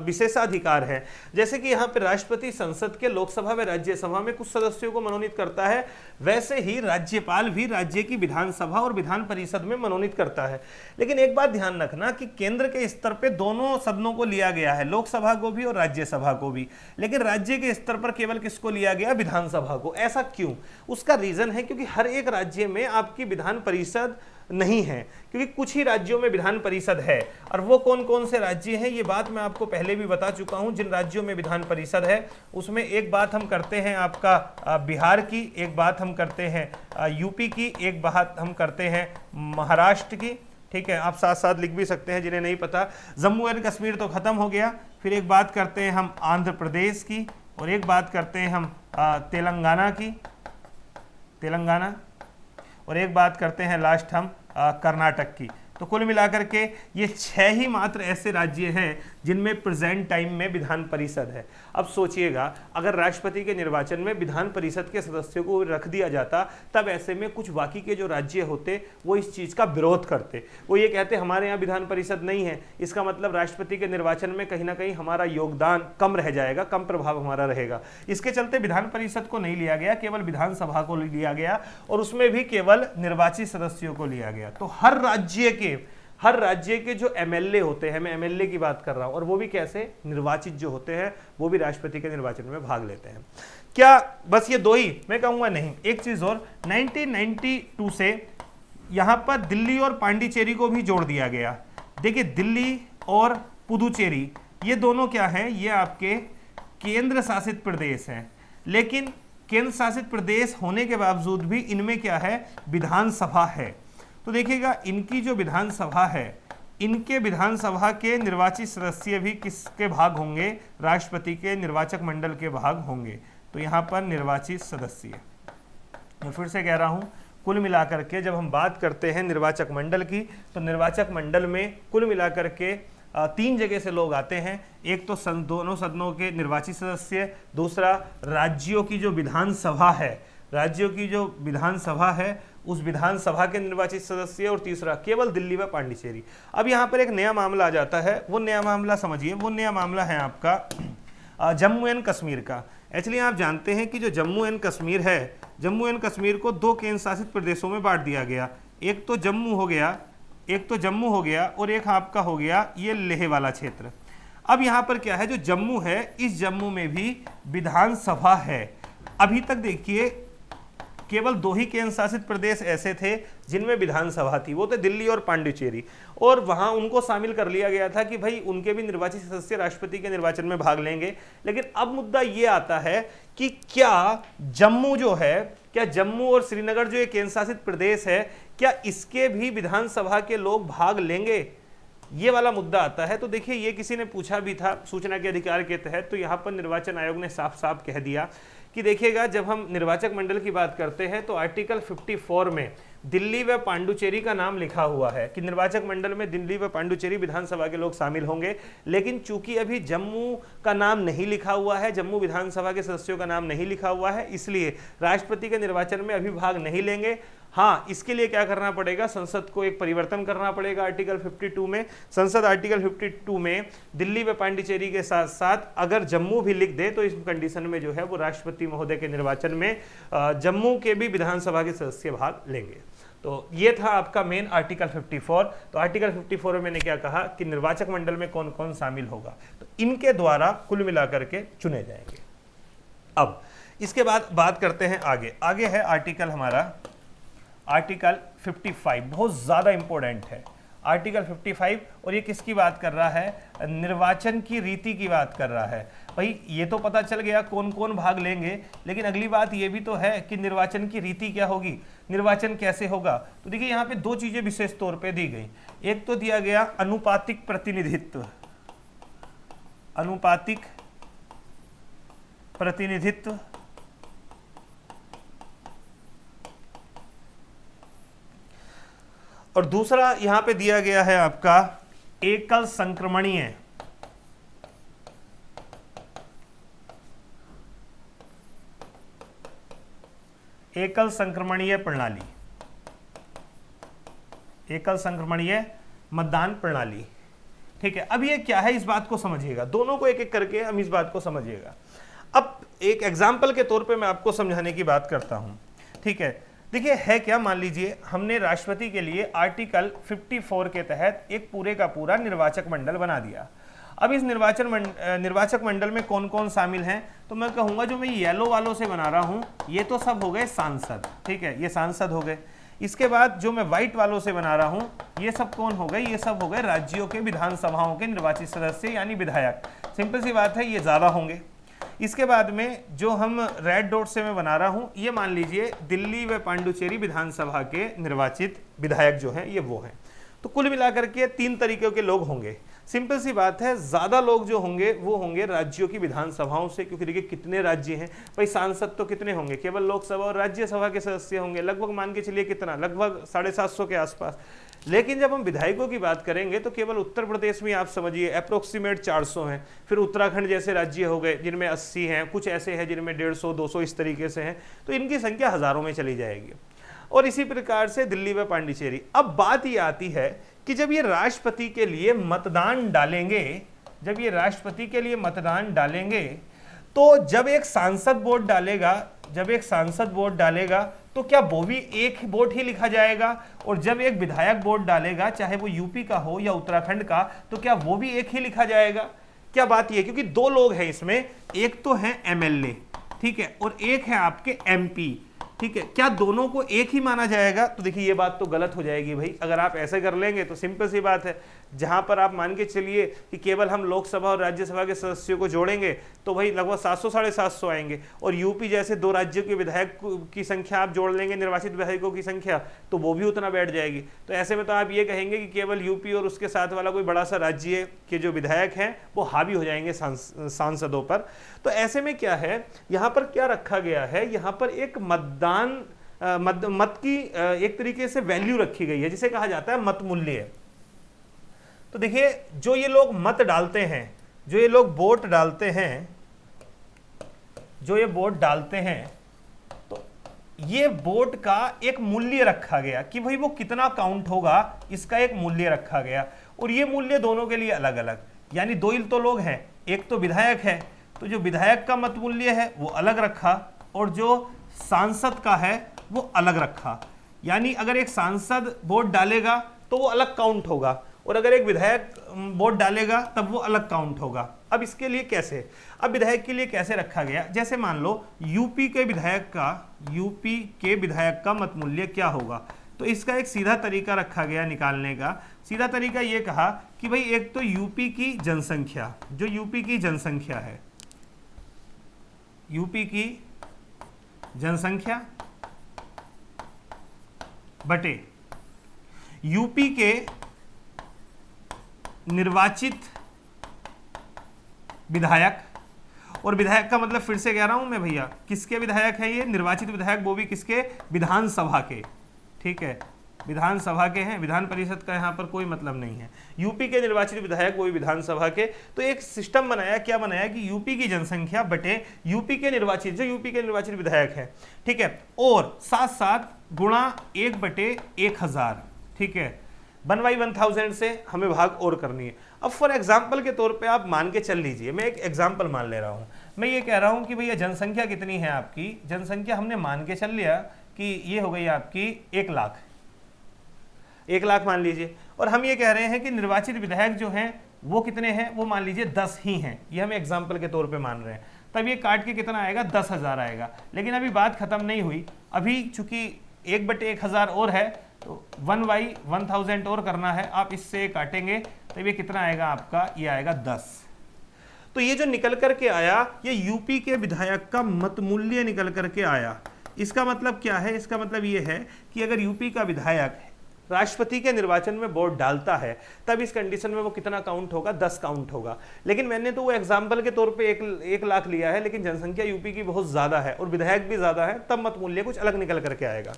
विशेषाधिकार है। जैसे कि यहाँ पे राष्ट्रपति संसद के लोकसभा व राज्यसभा में कुछ सदस्यों को मनोनीत करता है, वैसे ही राज्यपाल भी राज्य की विधानसभा और विधान परिषद में मनोनीत करता है। लेकिन एक बात ध्यान रखना कि केंद्र के स्तर पर दोनों सदनों को लिया गया है, लोकसभा को भी और राज्यसभा को भी, लेकिन राज्य के स्तर पर केवल किसको लिया गया, विधानसभा को। ऐसा क्यों? उसका रीजन है क्योंकि हर एक राज्य में आपकी विधान परिषद नहीं है, क्योंकि कुछ ही राज्यों में विधान परिषद है। और वो कौन कौन से राज्य हैं ये बात मैं आपको पहले भी बता चुका हूं। जिन राज्यों में विधान परिषद है उसमें एक बात हम करते हैं आपका बिहार की, एक बात हम करते हैं यूपी की, एक बात हम करते हैं महाराष्ट्र की। ठीक है, आप साथ साथ लिख भी सकते हैं जिन्हें नहीं पता। जम्मू एंड कश्मीर तो खत्म हो गया। फिर एक बात करते हैं हम आंध्र प्रदेश की, और एक बात करते हैं हम तेलंगाना, और एक बात करते हैं लास्ट हम कर्नाटक की। तो कुल मिलाकर के ये 6 ही मात्र ऐसे राज्य हैं जिनमें प्रेजेंट टाइम में विधान परिषद है। अब सोचिएगा, अगर राष्ट्रपति के निर्वाचन में विधान परिषद के सदस्यों को रख दिया जाता, तब ऐसे में कुछ बाकी के जो राज्य होते वो इस चीज़ का विरोध करते। वो ये कहते हमारे यहाँ विधान परिषद नहीं है, इसका मतलब राष्ट्रपति के निर्वाचन में कहीं ना कहीं हमारा योगदान कम रह जाएगा, कम प्रभाव हमारा रहेगा। इसके चलते विधान परिषद को नहीं लिया गया, केवल विधानसभा को लिया गया, और उसमें भी केवल निर्वाचित सदस्यों को लिया गया। तो हर राज्य के जो एमएलए होते हैं, मैं एमएलए की बात कर रहा हूं, और वो भी कैसे, निर्वाचित जो होते हैं वो भी राष्ट्रपति के निर्वाचन में भाग लेते हैं। क्या बस ये दो ही? मैं कहूंगा नहीं, एक चीज और। 1992 से यहां पर दिल्ली और पांडिचेरी को भी जोड़ दिया गया। देखिए दिल्ली और पुदुचेरी ये दोनों क्या हैं, ये आपके केंद्र शासित प्रदेश हैं, लेकिन केंद्र शासित प्रदेश होने के बावजूद भी इनमें क्या है, विधानसभा है। तो देखिएगा इनकी जो विधानसभा है, इनके विधानसभा के निर्वाचित सदस्य भी किसके भाग होंगे, राष्ट्रपति के निर्वाचक मंडल के भाग होंगे। तो यहाँ पर निर्वाचित सदस्य, मैं फिर से कह रहा हूँ, कुल मिलाकर के जब हम बात करते हैं निर्वाचक मंडल की, तो निर्वाचक मंडल में कुल मिलाकर के 3 जगह से लोग आते हैं। एक तो दोनों सदनों के निर्वाचित सदस्य, दूसरा राज्यों की जो विधानसभा है उस विधानसभा के निर्वाचित सदस्य, और तीसरा केवल दिल्ली व पांडिचेरी। अब यहाँ पर एक नया मामला आ जाता है, वो नया मामला समझिए, वो नया मामला है आपका जम्मू एंड कश्मीर का। एक्चुअली आप जानते हैं कि जो जम्मू एंड कश्मीर है, जम्मू एंड कश्मीर को 2 केंद्र शासित प्रदेशों में बांट दिया गया। एक तो जम्मू हो गया, एक तो जम्मू हो गया और एक आपका हो गया ये लेह वाला क्षेत्र। अब यहाँ पर क्या है, जो जम्मू है, इस जम्मू में भी विधानसभा है। अभी तक देखिए केवल 2 ही केंद्र शासित प्रदेश ऐसे थे जिनमें विधानसभा थी, वो थे दिल्ली और पांडिचेरी, और वहां उनको शामिल कर लिया गया था कि भाई उनके भी निर्वाचित सदस्य राष्ट्रपति के निर्वाचन में भाग लेंगे। लेकिन अब मुद्दा ये आता है कि क्या जम्मू जो है, क्या जम्मू और श्रीनगर जो एक केंद्र शासित प्रदेश है, क्या इसके भी विधानसभा के लोग भाग लेंगे, ये वाला मुद्दा आता है। तो देखिए ये किसी ने पूछा भी था सूचना के अधिकार के तहत, तो यहाँ पर निर्वाचन आयोग ने साफ साफ कह दिया कि देखिएगा, जब हम निर्वाचक मंडल की बात करते हैं तो आर्टिकल 54 में दिल्ली व पांडुचेरी का नाम लिखा हुआ है कि निर्वाचक मंडल में दिल्ली व पांडुचेरी विधानसभा के लोग शामिल होंगे। लेकिन चूंकि अभी जम्मू का नाम नहीं लिखा हुआ है, जम्मू विधानसभा के सदस्यों का नाम नहीं लिखा हुआ है, इसलिए राष्ट्रपति के निर्वाचन में अभी भाग नहीं लेंगे। हाँ, इसके लिए क्या करना पड़ेगा, संसद को एक परिवर्तन करना पड़ेगा आर्टिकल 52 में। संसद आर्टिकल 52 में दिल्ली व पांडिचेरी के साथ साथ अगर जम्मू भी लिख दे तो इस कंडीशन में जो है वो राष्ट्रपति महोदय के निर्वाचन में जम्मू के भी विधानसभा के सदस्य भाग लेंगे। तो ये था आपका मेन आर्टिकल 54। तो आर्टिकल 54 में मैंने क्या कहा कि निर्वाचक मंडल में कौन कौन शामिल होगा, तो इनके द्वारा कुल मिलाकर के चुने जाएंगे। अब इसके बाद बात करते हैं आगे। आगे है आर्टिकल हमारा आर्टिकल 55, बहुत ज़्यादा इंपॉर्टेंट है आर्टिकल 55, और ये किसकी बात कर रहा है, निर्वाचन की रीति की बात कर रहा है। भाई ये तो पता चल गया कौन कौन भाग लेंगे, लेकिन अगली बात ये भी तो है कि निर्वाचन की रीति क्या होगी, निर्वाचन कैसे होगा। तो देखिए यहाँ पे 2 चीज़ें विशेष तौर पे दी गई। एक तो दिया गया अनुपातिक प्रतिनिधित्व, अनुपातिक प्रतिनिधित्व, और दूसरा यहां पे दिया गया है आपका एकल संक्रमणीय, एकल संक्रमणीय प्रणाली, एकल संक्रमणीय मतदान प्रणाली। ठीक है, अब ये क्या है, इस बात को समझिएगा, दोनों को एक एक करके हम इस बात को समझिएगा। अब एक एग्जाम्पल के तौर पे मैं आपको समझाने की बात करता हूं। ठीक है, देखिए है क्या, मान लीजिए हमने राष्ट्रपति के लिए आर्टिकल 54 के तहत एक पूरे का पूरा निर्वाचक मंडल बना दिया। अब इस निर्वाचक मंडल में कौन कौन शामिल हैं, तो मैं कहूँगा जो मैं येलो वालों से बना रहा हूँ ये तो सब हो गए सांसद। ठीक है, ये सांसद हो गए। इसके बाद जो मैं व्हाइट वालों से बना रहा हूँ ये सब कौन हो गए, ये सब हो गए राज्यों के विधानसभाओं के निर्वाचित सदस्य यानी विधायक। सिंपल सी बात है, ये ज़्यादा होंगे। इसके बाद में जो हम रेड डॉट से मैं बना रहा हूं, ये मान लीजिए दिल्ली व पांडुचेरी विधानसभा के निर्वाचित विधायक जो हैं ये वो हैं। तो कुल मिलाकर के 3 तरीके के लोग होंगे। सिंपल सी बात है, ज़्यादा लोग जो होंगे वो होंगे राज्यों की विधानसभाओं से, क्योंकि देखिए कितने राज्य हैं भाई, सांसद तो कितने होंगे, केवल लोकसभा और राज्यसभा के सदस्य होंगे, लगभग मान के चलिए कितना, लगभग 750 के आसपास। लेकिन जब हम विधायकों की बात करेंगे तो केवल उत्तर प्रदेश में आप समझिए अप्रोक्सीमेट 400 हैं, फिर उत्तराखंड जैसे राज्य हो गए जिनमें 80 हैं, कुछ ऐसे हैं जिनमें 150, 200 इस तरीके से हैं, तो इनकी संख्या हज़ारों में चली जाएगी। और इसी प्रकार से दिल्ली व पांडिचेरी। अब बात ये आती है कि जब ये राष्ट्रपति के लिए मतदान डालेंगे, जब ये राष्ट्रपति के लिए मतदान डालेंगे, तो जब एक सांसद वोट डालेगा, जब एक सांसद वोट डालेगा तो क्या वो भी एक वोट ही लिखा जाएगा, और जब एक विधायक वोट डालेगा चाहे वो यूपी का हो या उत्तराखंड का, तो क्या वो भी एक ही लिखा जाएगा। क्या बात ये, क्योंकि 2 लोग हैं इसमें, एक तो है एमएलए, ठीक है, और एक है आपके एमपी। ठीक है, क्या दोनों को एक ही माना जाएगा, तो देखिए ये बात तो गलत हो जाएगी भाई। अगर आप ऐसे कर लेंगे तो सिंपल सी बात है, जहां पर आप मान के चलिए कि केवल हम लोकसभा और राज्यसभा के सदस्यों को जोड़ेंगे तो भाई लगभग 700 750 आएंगे, और यूपी जैसे 2 राज्यों के विधायक की संख्या आप जोड़ लेंगे, निर्वाचित विधायकों की संख्या, तो वो भी उतना बैठ जाएगी। तो ऐसे में तो आप ये कहेंगे कि केवल यूपी और उसके साथ वाला कोई बड़ा सा राज्य के जो विधायक हैं वो हावी हो जाएंगे सांसदों पर। तो ऐसे में क्या है, यहाँ पर क्या रखा गया है, यहाँ पर एक मतदान मत की एक तरीके से वैल्यू रखी गई है जिसे कहा जाता है मत मूल्य। तो देखिए जो ये लोग मत डालते हैं, जो ये लोग वोट डालते हैं, जो ये वोट डालते हैं, तो ये वोट का एक मूल्य रखा गया कि भाई वो कितना काउंट होगा, इसका एक मूल्य रखा गया। और ये मूल्य दोनों के लिए अलग अलग, यानी 2 ही तो लोग हैं, एक तो विधायक है, तो जो विधायक का मत मूल्य है वो अलग रखा, और जो सांसद का है वो अलग रखा। यानी अगर एक सांसद वोट डालेगा तो वो अलग काउंट होगा, और अगर एक विधायक वोट डालेगा तब वो अलग काउंट होगा। अब इसके लिए कैसे, अब विधायक के लिए कैसे रखा गया, जैसे मान लो यूपी के विधायक का मत मूल्य क्या होगा, तो इसका एक सीधा तरीका रखा गया निकालने का। सीधा तरीका ये कहा कि भाई एक तो यूपी की जनसंख्या, जो यूपी की जनसंख्या है, यूपी की जनसंख्या बटे यूपी के निर्वाचित विधायक, और विधायक का मतलब फिर से कह रहा हूं मैं भैया, किसके विधायक है ये, निर्वाचित विधायक, वो भी किसके, विधानसभा के, ठीक है, विधानसभा के हैं, विधान परिषद का यहां पर कोई मतलब नहीं है, यूपी के निर्वाचित विधायक वो भी विधानसभा के। तो एक सिस्टम बनाया, क्या बनाया कि यूपी की जनसंख्या बटे यूपी के निर्वाचित, जो यूपी के निर्वाचित विधायक है, ठीक है, और साथ साथ गुणा 1/1000, ठीक है, 1/1000 से हमें भाग और करनी है। अब फॉर एग्जाम्पल के तौर पे आप मान के चल लीजिए, मैं एक एग्जाम्पल मान ले रहा हूँ, मैं ये कह रहा हूँ कि भैया जनसंख्या कितनी है आपकी, जनसंख्या हमने मान के चल लिया कि ये हो गई आपकी 1 लाख, 1 लाख मान लीजिए, और हम ये कह रहे हैं कि निर्वाचित विधायक जो हैं वो कितने हैं, वो मान लीजिए 10 ही हैं, ये हम एग्जाम्पल के तौर पे मान रहे हैं। तब ये काट के कितना आएगा, 10,000 आएगा। लेकिन अभी बात खत्म नहीं हुई, अभी चूंकि 1/1000 और है, तो 1/1000 और करना है, आप इससे काटेंगे तो ये कितना आएगा आपका, ये आएगा 10। तो ये जो निकल करके आया, ये यूपी के विधायक का मत मूल्य निकल करके आया। इसका मतलब क्या है, इसका मतलब ये है कि अगर यूपी का विधायक राष्ट्रपति के निर्वाचन में वोट डालता है, तब इस कंडीशन में वो कितना काउंट होगा, 10 काउंट होगा। लेकिन मैंने तो वो एग्जाम्पल के तौर पे 1 लाख लिया है, लेकिन जनसंख्या यूपी की बहुत ज्यादा है और विधायक भी ज्यादा है, तब मत मूल्य कुछ अलग निकल करके आएगा।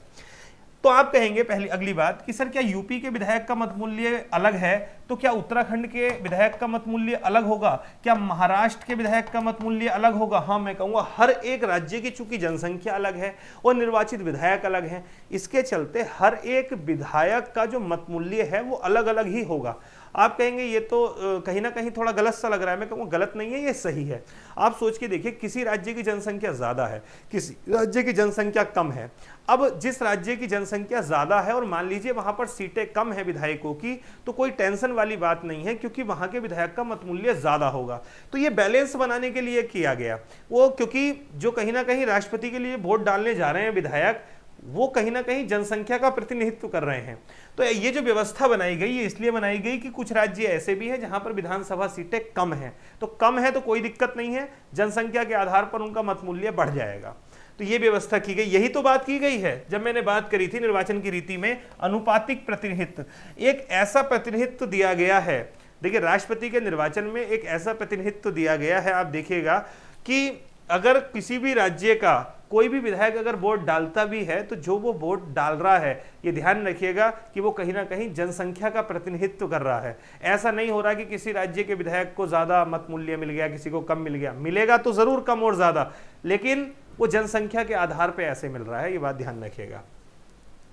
तो आप कहेंगे पहली अगली बात कि सर क्या यूपी के विधायक का मत मूल्य अलग है, तो क्या उत्तराखंड के विधायक का मत मूल्य अलग होगा, क्या महाराष्ट्र के विधायक का मत मूल्य अलग होगा? हाँ, मैं कहूंगा हर एक राज्य की चूंकि जनसंख्या अलग है और निर्वाचित विधायक अलग हैं, इसके चलते हर एक विधायक का जो मत मूल्य है वो अलग अलग ही होगा। आप कहेंगे ये तो कहीं ना कहीं थोड़ा गलत सा लग रहा है, मैं कहूँगा गलत नहीं है, ये सही है। आप सोच के देखिए, किसी राज्य की जनसंख्या ज्यादा है, किसी राज्य की जनसंख्या कम है। अब जिस राज्य की जनसंख्या ज्यादा है और मान लीजिए वहां पर सीटें कम है विधायकों की, तो कोई टेंशन वाली बात नहीं है, क्योंकि वहां के विधायक का मत मूल्य ज्यादा होगा। तो ये बैलेंस बनाने के लिए किया गया वो, क्योंकि जो कहीं ना कहीं राष्ट्रपति के लिए वोट डालने जा रहे हैं विधायक, वो कहीं ना कहीं जनसंख्या का प्रतिनिधित्व कर रहे हैं। तो ये जो व्यवस्था बनाई गई, ये इसलिए बनाई गई कि कुछ राज्य ऐसे भी हैं जहां पर विधानसभा सीटें कम हैं, तो कम है तो कोई दिक्कत नहीं है, जनसंख्या के आधार पर उनका मत मूल्य बढ़ जाएगा। तो ये व्यवस्था की गई, यही तो बात की गई है जब मैंने बात करी थी निर्वाचन की रीति में अनुपातिक प्रतिनिधित्व। एक ऐसा प्रतिनिधित्व दिया गया है, देखिए राष्ट्रपति के निर्वाचन में एक ऐसा प्रतिनिधित्व दिया गया है, आप देखिएगा कि अगर किसी भी राज्य का कोई भी विधायक अगर वोट डालता भी है, तो जो वो वोट डाल रहा है, ये ध्यान रखिएगा कि वो कहीं ना कहीं जनसंख्या का प्रतिनिधित्व कर रहा है। ऐसा नहीं हो रहा कि किसी राज्य के विधायक को ज्यादा मत मूल्य मिल गया, किसी को कम मिल गया, मिलेगा तो जरूर कम और ज्यादा, लेकिन वो जनसंख्या के आधार पर ऐसे मिल रहा है, ये बात ध्यान रखिएगा।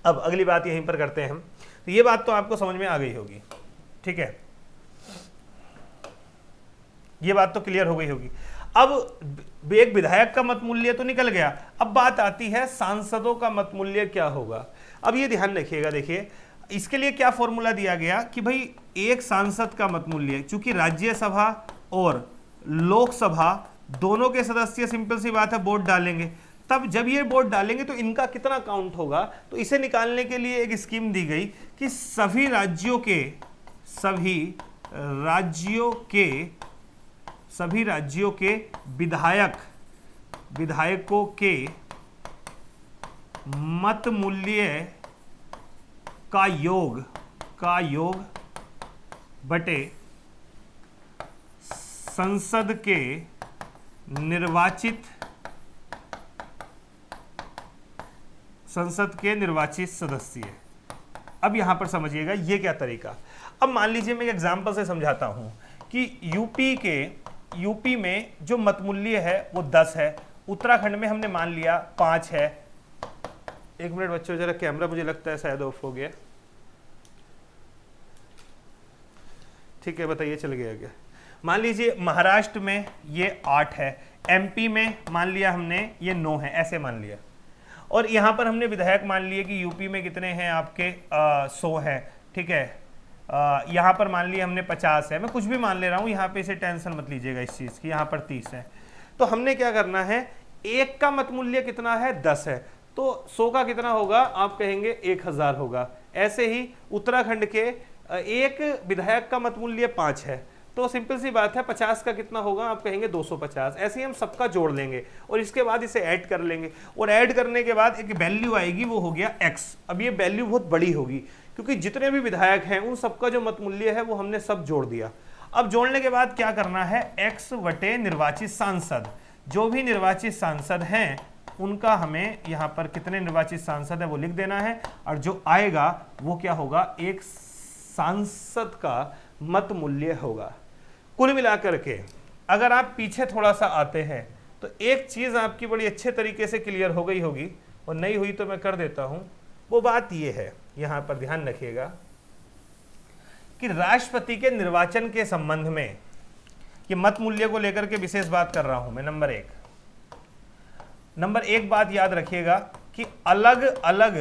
अब अगली बात यहीं पर करते हैं हम, तो ये बात तो आपको समझ में आ गई होगी, ठीक है, ये बात तो क्लियर हो गई होगी। अब एक विधायक का मत मूल्य तो निकल गया, अब बात आती है सांसदों का मत मूल्य क्या होगा। अब ये ध्यान रखिएगा, देखिए इसके लिए क्या फॉर्मूला दिया गया कि भाई एक सांसद का मत मूल्य, चूंकि राज्यसभा और लोकसभा दोनों के सदस्य सिंपल सी बात है वोट डालेंगे, तब जब ये वोट डालेंगे तो इनका कितना काउंट होगा, तो इसे निकालने के लिए एक स्कीम दी गई कि सभी राज्यों के विधायकों के मत मूल्य का योग बटे संसद के निर्वाचित सदस्य। अब यहां पर समझिएगा ये क्या तरीका। अब मान लीजिए मैं एक एग्जांपल से समझाता हूं कि यूपी में जो मत मूल्य है वो 10 है, उत्तराखंड में हमने मान लिया 5 है। एक मिनट बच्चों, जरा कैमरा मुझे लगता है शायद ऑफ हो गया, ठीक है बताइए, चल गया क्या? मान लीजिए महाराष्ट्र में ये 8 है, एमपी में मान लिया हमने ये 9 है, ऐसे मान लिया। और यहाँ पर हमने विधायक मान लिए कि यूपी में कितने हैं आपके 100 हैं, ठीक है। यहाँ पर मान लिए हमने 50 है, मैं कुछ भी मान ले रहा हूँ, यहाँ पे इसे टेंशन मत लीजिएगा इस चीज़ की। यहाँ पर 30 है, तो हमने क्या करना है, एक का मत मूल्य कितना है 10 है, तो 100 का कितना होगा, आप कहेंगे 1000 होगा। ऐसे ही उत्तराखंड के एक विधायक का मत मूल्य 5 है, तो सिंपल सी बात है 50 का कितना होगा, आप कहेंगे 250। ऐसे ही हम सबका जोड़ लेंगे और इसके बाद इसे ऐड कर लेंगे, और ऐड करने के बाद एक वैल्यू आएगी, वो हो गया x। अब ये वैल्यू बहुत बड़ी होगी क्योंकि जितने भी विधायक हैं उन सबका जो मत मूल्य है वो हमने सब जोड़ दिया। अब जोड़ने के बाद क्या करना है, x बटे निर्वाचित सांसद, जो भी निर्वाचित सांसद हैं उनका हमें यहाँ पर कितने निर्वाचित सांसद है वो लिख देना है, और जो आएगा वो क्या होगा, एक सांसद का मत मूल्य होगा। कुल मिलाकर के अगर आप पीछे थोड़ा सा आते हैं तो एक चीज आपकी बड़ी अच्छे तरीके से क्लियर हो गई होगी, और नहीं हुई तो मैं कर देता हूं। वो बात ये है, यहां पर ध्यान रखिएगा कि राष्ट्रपति के निर्वाचन के संबंध में ये मत मूल्य को लेकर के विशेष बात कर रहा हूं मैं। नंबर एक बात याद रखिएगा कि अलग अलग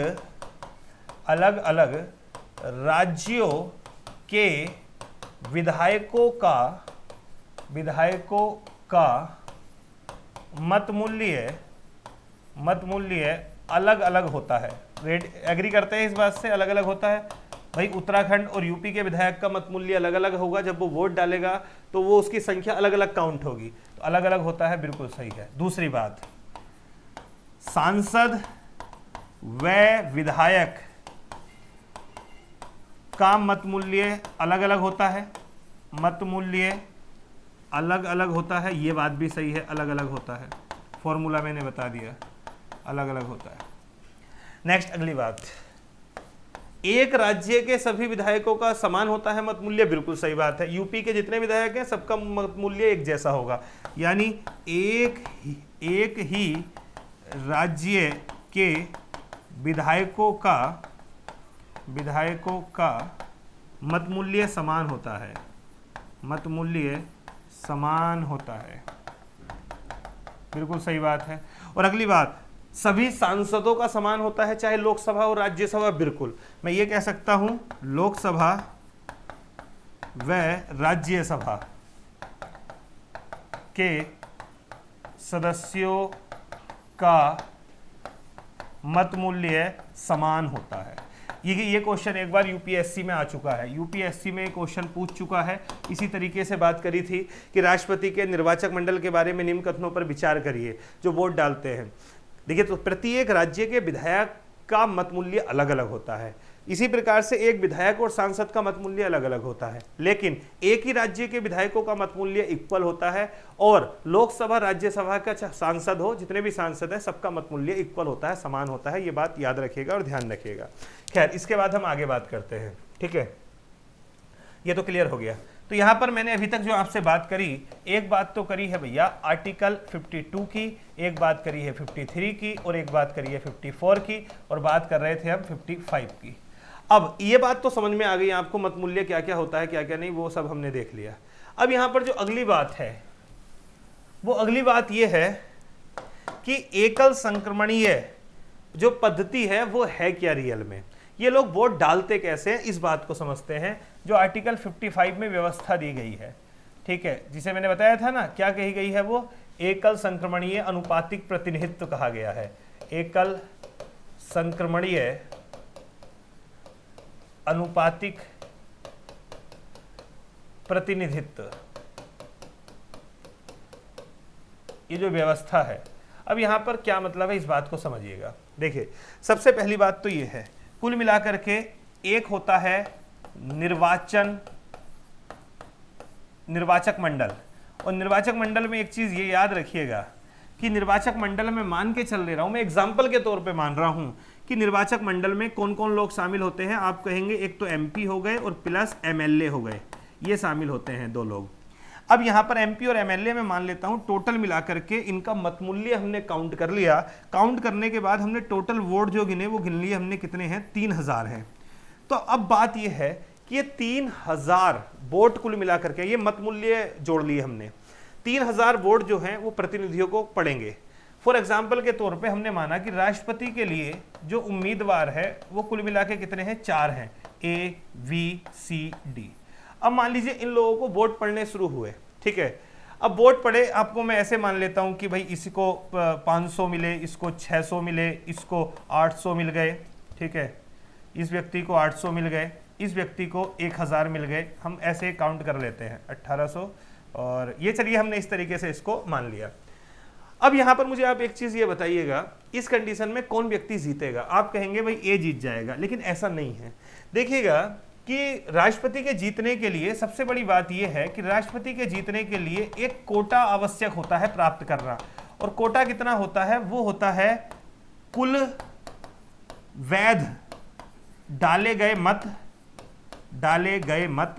राज्यों के विधायकों का मत मूल्य अलग अलग होता है। एग्री करते हैं इस बात से, अलग अलग होता है भाई। उत्तराखंड और यूपी के विधायक का मत मूल्य अलग अलग होगा, जब वो वोट डालेगा तो वो उसकी संख्या अलग अलग काउंट होगी, तो अलग अलग होता है, बिल्कुल सही है। दूसरी बात, सांसद व विधायक का मत मूल्य अलग अलग होता है, मत मूल्य अलग अलग होता है, ये बात भी सही है, अलग अलग होता है, फॉर्मूला मैंने बता दिया, अलग अलग होता है। नेक्स्ट अगली बात, एक राज्य के सभी विधायकों का समान होता है मत मूल्य, बिल्कुल सही बात है। यूपी के जितने विधायक हैं सबका मत मूल्य एक जैसा होगा, यानी एक ही राज्य के विधायकों का मत मूल्य समान होता है, मत मूल्य समान होता है, बिल्कुल सही बात है। और अगली बात, सभी सांसदों का समान होता है, चाहे लोकसभा और राज्यसभा, बिल्कुल मैं ये कह सकता हूं लोकसभा व राज्यसभा के सदस्यों का मत मूल्य समान होता है। ये क्वेश्चन एक बार यूपीएससी में आ चुका है, यूपीएससी में क्वेश्चन पूछ चुका है। इसी तरीके से बात करी थी कि राष्ट्रपति के निर्वाचक मंडल के बारे में निम्न कथनों पर विचार करिए जो वोट डालते हैं। देखिए, तो प्रत्येक राज्य के विधायक का मत मूल्य अलग अलग होता है, इसी प्रकार से एक विधायक और सांसद का मत मूल्य अलग अलग होता है, लेकिन एक ही राज्य के विधायकों का मत मूल्य इक्वल होता है, और लोकसभा राज्यसभा का सांसद हो, जितने भी सांसद है सबका मत मूल्य इक्वल होता है, समान होता है। ये बात याद रखिएगा और ध्यान रखिएगा। खैर, इसके बाद हम आगे बात करते हैं, ठीक है, ये तो क्लियर हो गया। तो यहाँ पर मैंने अभी तक जो आपसे बात करी, एक बात तो करी है भैया आर्टिकल 52 की, एक बात करी है 53 की, और एक बात करी है 54 की, और बात कर रहे थे हम 55 की। अब ये बात तो समझ में आ गई आपको, मत मूल्य क्या क्या होता है क्या क्या नहीं, वो सब हमने देख लिया। अब यहाँ पर जो अगली बात है, वो अगली बात ये है कि एकल संक्रमणीय जो पद्धति है वो है क्या रियल में, ये लोग वोट डालते कैसे हैं, इस बात को समझते हैं, जो आर्टिकल 55 में व्यवस्था दी गई है, ठीक है, जिसे मैंने बताया था ना, क्या कही गई है, वो एकल संक्रमणीय अनुपातिक प्रतिनिधित्व कहा गया है। एकल संक्रमणीय अनुपातिक प्रतिनिधित्व, ये जो व्यवस्था है। अब यहां पर क्या मतलब है, इस बात को समझिएगा। देखिए, सबसे पहली बात तो ये है, कुल मिलाकर के एक होता है निर्वाचक मंडल, और निर्वाचक मंडल में एक चीज ये याद रखिएगा कि निर्वाचक मंडल में मान के चल ले रहा हूं, मैं एग्जाम्पल के तौर पे मान रहा हूं कि निर्वाचक मंडल में कौन कौन लोग शामिल होते हैं। आप कहेंगे एक तो एमपी हो गए और प्लस एमएलए हो गए, ये शामिल होते हैं 2 लोग। अब यहाँ पर एमपी और एमएलए में मान लेता हूं टोटल मिलाकर के इनका मत मूल्य हमने काउंट कर लिया। काउंट करने के बाद हमने टोटल वोट जो गिने वो गिन लिए हमने, कितने हैं, 3000 हैं। तो अब बात ये है कि ये 3000 वोट कुल मिलाकर के, ये मत मूल्य जोड़ लिए हमने, 3000 वोट जो हैं वो प्रतिनिधियों को पड़ेंगे। फॉर एग्जाम्पल के तौर पे हमने माना कि राष्ट्रपति के लिए जो उम्मीदवार है वो कुल मिला के कितने हैं, 4 हैं, A, V, C, D। अब मान लीजिए इन लोगों को वोट पड़ने शुरू हुए, ठीक है। अब वोट पड़े, आपको मैं ऐसे मान लेता हूं कि भाई इसको 500 मिले, इसको 600 मिले, इसको 800 मिल गए, ठीक है, इस व्यक्ति को 800 मिल गए, इस व्यक्ति को 1000 मिल गए। हम ऐसे काउंट कर लेते हैं 1800, और ये चलिए हमने इस तरीके से इसको मान लिया। अब यहां पर मुझे आप एक चीज ये बताइएगा, इस कंडीशन में कौन व्यक्ति जीतेगा। आप कहेंगे भाई ए जीत जाएगा, लेकिन ऐसा नहीं है। देखिएगा कि राष्ट्रपति के जीतने के लिए सबसे बड़ी बात यह है कि राष्ट्रपति के जीतने के लिए एक कोटा आवश्यक होता है प्राप्त करना, और कोटा कितना होता है, वो होता है कुल वैध डाले गए मत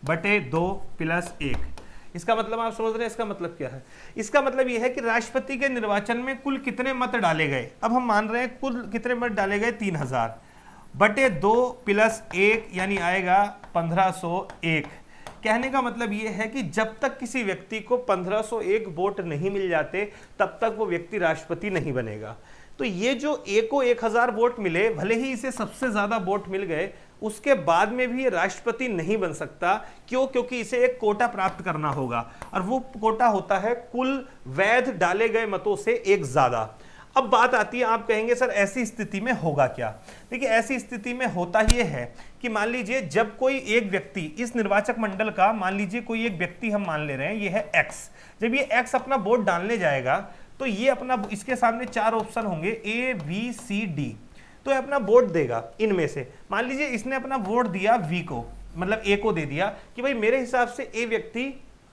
बटे 2 + 1। इसका मतलब आप समझ रहे हैं, इसका मतलब क्या है? इसका मतलब यह है कि राष्ट्रपति के निर्वाचन में कुल कितने मत डाले गए। अब हम मान रहे हैं कुल कितने मत डाले गए, 3000 बटे 2 + 1 यानी आएगा 1501। कहने का मतलब यह है कि जब तक किसी व्यक्ति को 1501 वोट नहीं मिल जाते तब तक वो व्यक्ति राष्ट्रपति नहीं बनेगा। तो ये जो ए को 1000 वोट मिले, भले ही इसे सबसे ज्यादा वोट मिल गए, उसके बाद में भी ये राष्ट्रपति नहीं बन सकता। क्यों? क्योंकि इसे एक कोटा प्राप्त करना होगा, और वो कोटा होता है कुल वैध डाले गए मतों से एक ज्यादा। अब बात आती है, आप कहेंगे सर ऐसी स्थिति में होगा क्या? देखिए ऐसी स्थिति में होता ये है कि मान लीजिए जब कोई एक व्यक्ति इस निर्वाचक मंडल का, मान लीजिए कोई एक व्यक्ति हम मान ले रहे हैं, ये है एक्स। जब ये एक्स अपना वोट डालने जाएगा तो ये अपना, इसके सामने 4 ऑप्शन होंगे A, B, C, D। तो ये अपना वोट देगा इनमें से। मान लीजिए इसने अपना वोट दिया V को, मतलब A को दे दिया कि भाई मेरे हिसाब से A व्यक्ति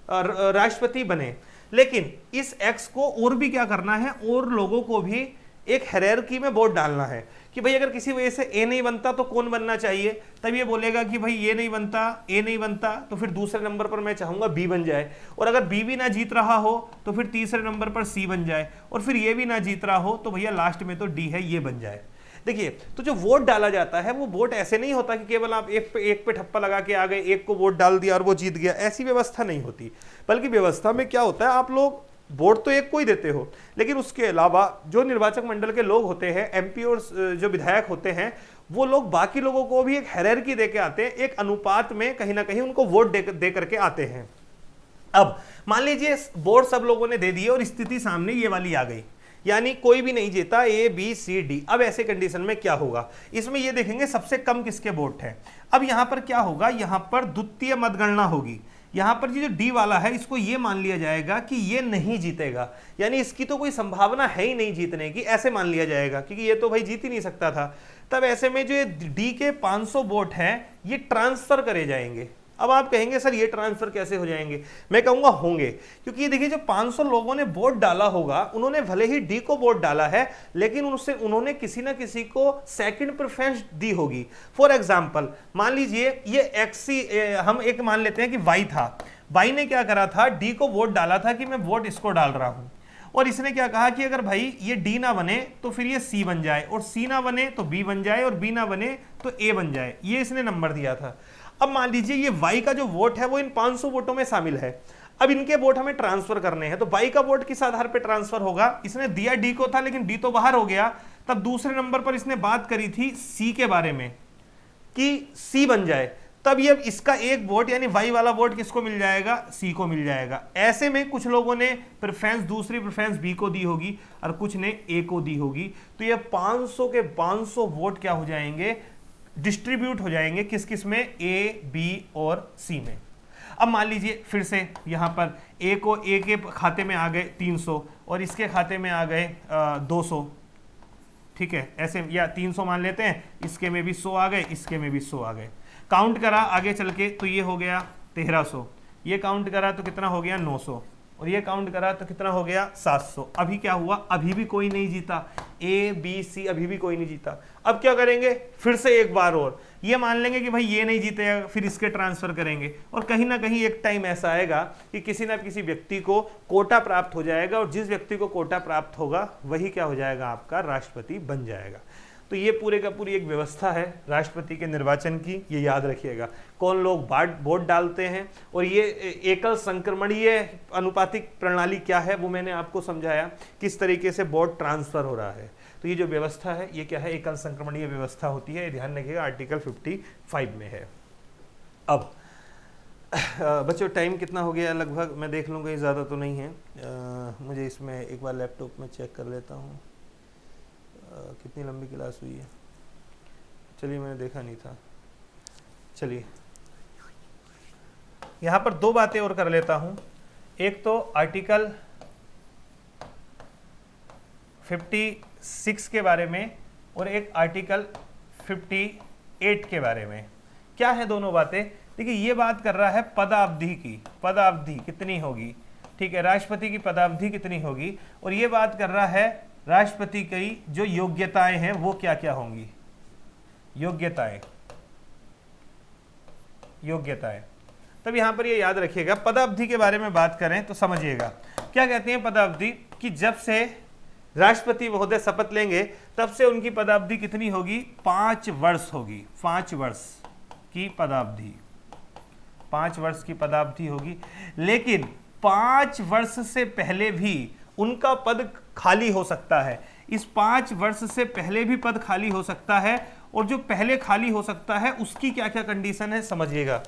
राष्ट्रपति बने। लेकिन इस X को और भी क्या करना है, और लोगों को भी एक हायरार्की में वोट डालना है कि भाई अगर किसी वजह से ए नहीं बनता तो कौन बनना चाहिए। तब ये बोलेगा कि भाई ये नहीं बनता, ए नहीं बनता, तो फिर दूसरे नंबर पर मैं चाहूंगा बी बन जाए, और अगर बी भी ना जीत रहा हो तो फिर तीसरे नंबर पर सी बन जाए, और फिर ये भी ना जीत रहा हो तो भैया लास्ट में तो डी है, ये बन जाए। देखिए, तो जो वोट डाला जाता है वो वोट ऐसे नहीं होता कि केवल आप एक पे ठप्पा लगा के आ गए, एक को वोट डाल दिया और वो जीत गया। ऐसी व्यवस्था नहीं होती, बल्कि व्यवस्था में क्या होता है, आप लोग वोट तो एक को ही देते हो, लेकिन उसके अलावा जो निर्वाचक मंडल के लोग होते हैं, एमपी और जो विधायक होते हैं, वो लोग बाकी लोगों को भी एक हायरार्की दे के आते हैं, एक अनुपात में कहीं ना कहीं उनको वोट दे करके आते हैं। अब मान लीजिए वोट सब लोगों ने दे दिए और स्थिति सामने ये वाली आ गई, यानी कोई भी नहीं जीता, ए बी सी डी। अब ऐसे कंडीशन में क्या होगा, इसमें ये देखेंगे सबसे कम किसके वोट है। अब यहां पर क्या होगा, यहां पर द्वितीय मतगणना होगी। यहां पर जो डी वाला है इसको ये मान लिया जाएगा कि ये नहीं जीतेगा, यानी इसकी तो कोई संभावना है ही नहीं जीतने की, ऐसे मान लिया जाएगा, क्योंकि ये तो भाई जीत ही नहीं सकता था। तब ऐसे में जो ये डी के 500 वोट हैं ये ट्रांसफर करे जाएंगे। अब आप कहेंगे सर ये ट्रांसफर कैसे हो जाएंगे, मैं कहूंगा होंगे, क्योंकि ये देखिए जो 500 लोगों ने वोट डाला होगा, उन्होंने भले ही डी को वोट डाला है, लेकिन उन्होंने किसी ना किसी को सेकंड प्रेफरेंस दी होगी। फॉर एग्जांपल मान लीजिए ये एक्सी, हम एक मान लेते हैं कि वाई था, वाई ने क्या करा था, डी को वोट डाला था कि मैं वोट इसको डाल रहा हूं, और इसने क्या कहा कि अगर भाई ये डी ना बने तो फिर ये सी बन जाए, और सी ना बने तो बी बन जाए, और बी ना बने तो ए बन जाए, ये इसने नंबर दिया था। अब मान लीजिए ये वाई का जो वोट है वो इन 500 वोटों में शामिल है। अब इनके वोट हमें ट्रांसफर करने हैं, तो वाई का वोट किस आधार पे ट्रांसफर होगा, इसने दिया डी को था लेकिन डी तो बाहर हो गया, तब दूसरे नंबर पर इसने बात करी थी सी के बारे में कि सी बन जाए, तब ये इसका एक वोट यानी वाई वाला वोट किसको मिल जाएगा, सी को मिल जाएगा। ऐसे में कुछ लोगों ने प्रेफरेंस, दूसरी प्रेफरेंस बी को दी होगी और कुछ ने ए को दी होगी, तो ये 500 के 500 वोट क्या हो जाएंगे, डिस्ट्रीब्यूट हो जाएंगे किस किस में, ए बी और सी में। अब मान लीजिए फिर से यहां पर ए को, ए के खाते में आ गए 300 और इसके खाते में आ गए 200, ठीक है, ऐसे, या 300 मान लेते हैं, इसके में भी 100 आ गए, इसके में भी 100 आ गए। काउंट करा आगे चल के तो ये हो गया 1300, ये काउंट करा तो कितना हो गया 900, और ये काउंट करा तो कितना हो गया 700। अभी क्या हुआ, अभी भी कोई नहीं जीता, ए बी सी अभी भी कोई नहीं जीता। अब क्या करेंगे, फिर से एक बार और ये मान लेंगे कि भाई ये नहीं जीतेगा, फिर इसके ट्रांसफर करेंगे, और कहीं ना कहीं एक टाइम ऐसा आएगा कि किसी ना किसी व्यक्ति को कोटा प्राप्त हो जाएगा, और जिस व्यक्ति को कोटा प्राप्त होगा वही क्या हो जाएगा, आपका राष्ट्रपति बन जाएगा। तो ये पूरे का पूरी एक व्यवस्था है राष्ट्रपति के निर्वाचन की, ये याद रखिएगा। कौन लोग वोट डालते हैं और ये एकल संक्रमणीय अनुपातिक प्रणाली क्या है वो मैंने आपको समझाया, किस तरीके से वोट ट्रांसफर हो रहा है। तो ये जो व्यवस्था है ये क्या है, एकल संक्रमणीय व्यवस्था होती है, ध्यान रखिएगा आर्टिकल 55 में है। अब बच्चों टाइम कितना हो गया लगभग मैं देख लूँगा, ये ज़्यादा तो नहीं है। मुझे इसमें एक बार लैपटॉप में चेक कर लेता हूँ कितनी लंबी क्लास हुई है। चलिए मैंने देखा नहीं था। चलिए यहाँ पर दो बातें और कर लेता हूँ। एक तो आर्टिकल 56 के बारे में और एक आर्टिकल 58 के बारे में। क्या है दोनों बातें? देखिए ये बात कर रहा है पदावधि की, पदावधि कितनी होगी, ठीक है, राष्ट्रपति की पदावधि कितनी होगी, और ये बात कर रहा है राष्ट्रपति की जो योग्यताएं हैं वो क्या क्या होंगी, योग्यताएं, योग्यताएं। तब यहां पर ये याद रखिएगा, पदावधि के बारे में बात करें तो समझिएगा क्या कहते हैं पदावधि, कि जब से राष्ट्रपति महोदय शपथ लेंगे तब से उनकी पदावधि कितनी होगी, 5 वर्ष होगी, 5 वर्ष की पदावधि, 5 वर्ष की पदावधि होगी। लेकिन 5 वर्ष से पहले भी उनका पद खाली हो सकता है, इस 5 वर्ष से पहले भी पद खाली हो सकता है, और जो पहले खाली हो सकता है उसकी क्या क्या कंडीशन है समझिएगा।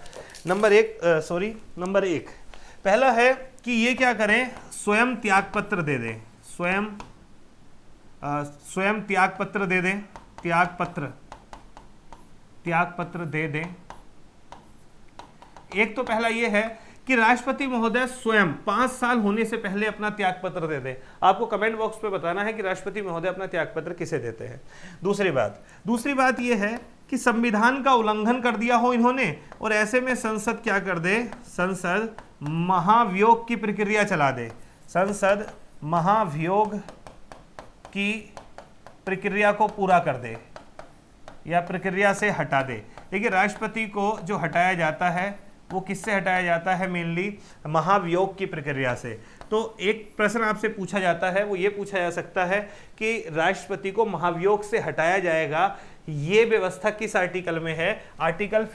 नंबर एक पहला है कि ये क्या करें, स्वयं त्यागपत्र दे दें, स्वयं त्यागपत्र दे दें, त्यागपत्र दे दें। एक तो पहला ये है कि राष्ट्रपति महोदय स्वयं 5 साल होने से पहले अपना त्यागपत्र दे दें। आपको कमेंट बॉक्स पे बताना है कि राष्ट्रपति महोदय अपना त्यागपत्र किसे देते हैं। दूसरी बात यह है कि संविधान का उल्लंघन कर दिया हो इन्होंने, और ऐसे में संसद क्या कर दे, संसद महाभियोग की प्रक्रिया चला दे, संसद महाभियोग की प्रक्रिया को पूरा कर दे या प्रक्रिया से हटा दे। देखिए राष्ट्रपति को जो हटाया जाता है वो किससे हटाया जाता है, मेनली महाभियोग की प्रक्रिया से। तो एक प्रश्न आपसे पूछा जाता है, वो ये पूछा जा सकता है कि राष्ट्रपति को महाभियोग से हटाया जाएगा, ये व्यवस्था किस आर्टिकल में है, आर्टिकल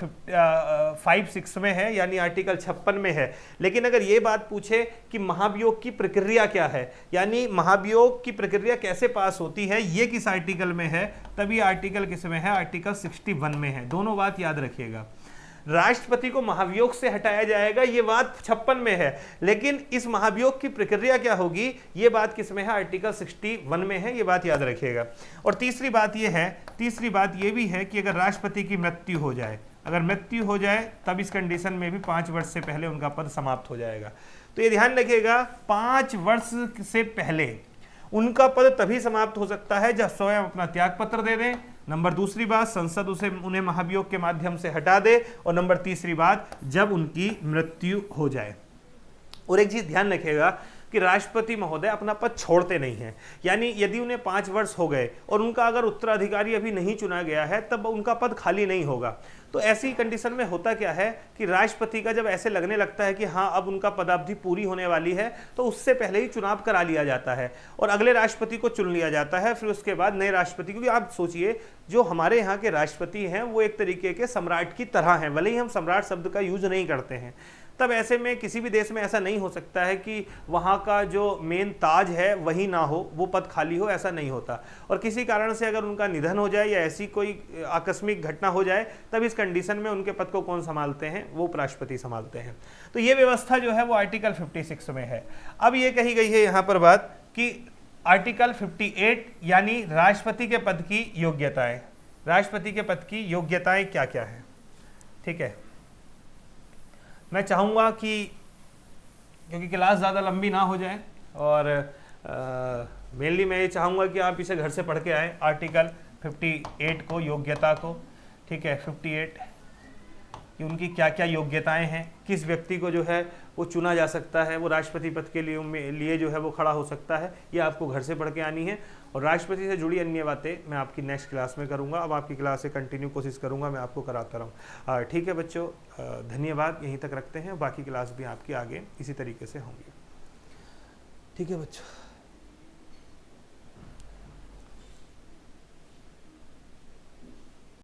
56 में है, यानी आर्टिकल 56 में है। लेकिन अगर ये बात पूछे कि महाभियोग की प्रक्रिया क्या है, यानी महाभियोग की प्रक्रिया कैसे पास होती है, ये किस आर्टिकल में है, तभी आर्टिकल किस में है, आर्टिकल 61 में है। दोनों बात याद रखिएगा, राष्ट्रपति को महाभियोग से हटाया जाएगा ये बात 56 में है, लेकिन इस महाभियोग की प्रक्रिया क्या होगी ये बात किस में है, आर्टिकल 61 में है, ये बात याद रखिएगा। और तीसरी बात ये भी है कि अगर राष्ट्रपति की मृत्यु हो जाए, अगर मृत्यु हो जाए तब इस कंडीशन में भी 5 वर्ष से पहले उनका पद समाप्त हो जाएगा। तो ये ध्यान रखिएगा, 5 वर्ष से पहले उनका पद तभी समाप्त हो सकता है जब स्वयं अपना त्यागपत्र दे दें। नंबर दूसरी बात, संसद उन्हें महाभियोग के माध्यम से हटा दे, और नंबर तीसरी बात, जब उनकी मृत्यु हो जाए। और एक चीज ध्यान रखिएगा कि राष्ट्रपति महोदय अपना पद छोड़ते नहीं हैं, यानी यदि उन्हें 5 वर्ष हो गए और उनका अगर उत्तराधिकारी अभी नहीं चुना गया है तब उनका पद खाली नहीं होगा। तो ऐसी कंडीशन में होता क्या है कि राष्ट्रपति का जब ऐसे लगने लगता है कि हाँ अब उनका पदावधि पूरी होने वाली है, तो उससे पहले ही चुनाव करा लिया जाता है और अगले राष्ट्रपति को चुन लिया जाता है। फिर उसके बाद नए राष्ट्रपति, क्योंकि आप सोचिए जो हमारे यहाँ के राष्ट्रपति हैं वो एक तरीके के सम्राट की तरह हैं, भले ही हम सम्राट शब्द का यूज नहीं करते हैं। तब ऐसे में किसी भी देश में ऐसा नहीं हो सकता है कि वहाँ का जो मेन ताज है वही ना हो, वो पद खाली हो, ऐसा नहीं होता। और किसी कारण से अगर उनका निधन हो जाए या ऐसी कोई आकस्मिक घटना हो जाए तब इस कंडीशन में उनके पद को कौन संभालते हैं, वो उपराष्ट्रपति संभालते हैं। तो ये व्यवस्था जो है वो आर्टिकल 56 में है। अब ये कही गई है यहाँ पर बात कि आर्टिकल 58 यानी राष्ट्रपति के पद की योग्यताएं, राष्ट्रपति के पद की योग्यताएं क्या क्या है, ठीक है। मैं चाहूँगा कि क्योंकि क्लास ज़्यादा लंबी ना हो जाए और मेनली मैं ये चाहूँगा कि आप इसे घर से पढ़ के आएँ, आर्टिकल 58 को, योग्यता को, ठीक है, 58 कि उनकी क्या क्या योग्यताएं हैं, किस व्यक्ति को जो है वो चुना जा सकता है, वो राष्ट्रपति पद के लिए जो है वो खड़ा हो सकता है, ये आपको घर से पढ़ के आनी है। और राष्ट्रपति से जुड़ी अन्य बातें मैं आपकी नेक्स्ट क्लास में करूंगा। अब आपकी क्लास से कंटिन्यू कोशिश करूंगा मैं आपको कराता रहूँ। ठीक है बच्चों, धन्यवाद, यहीं तक रखते हैं, बाकी क्लास भी आपकी आगे इसी तरीके से होंगी। ठीक है बच्चों।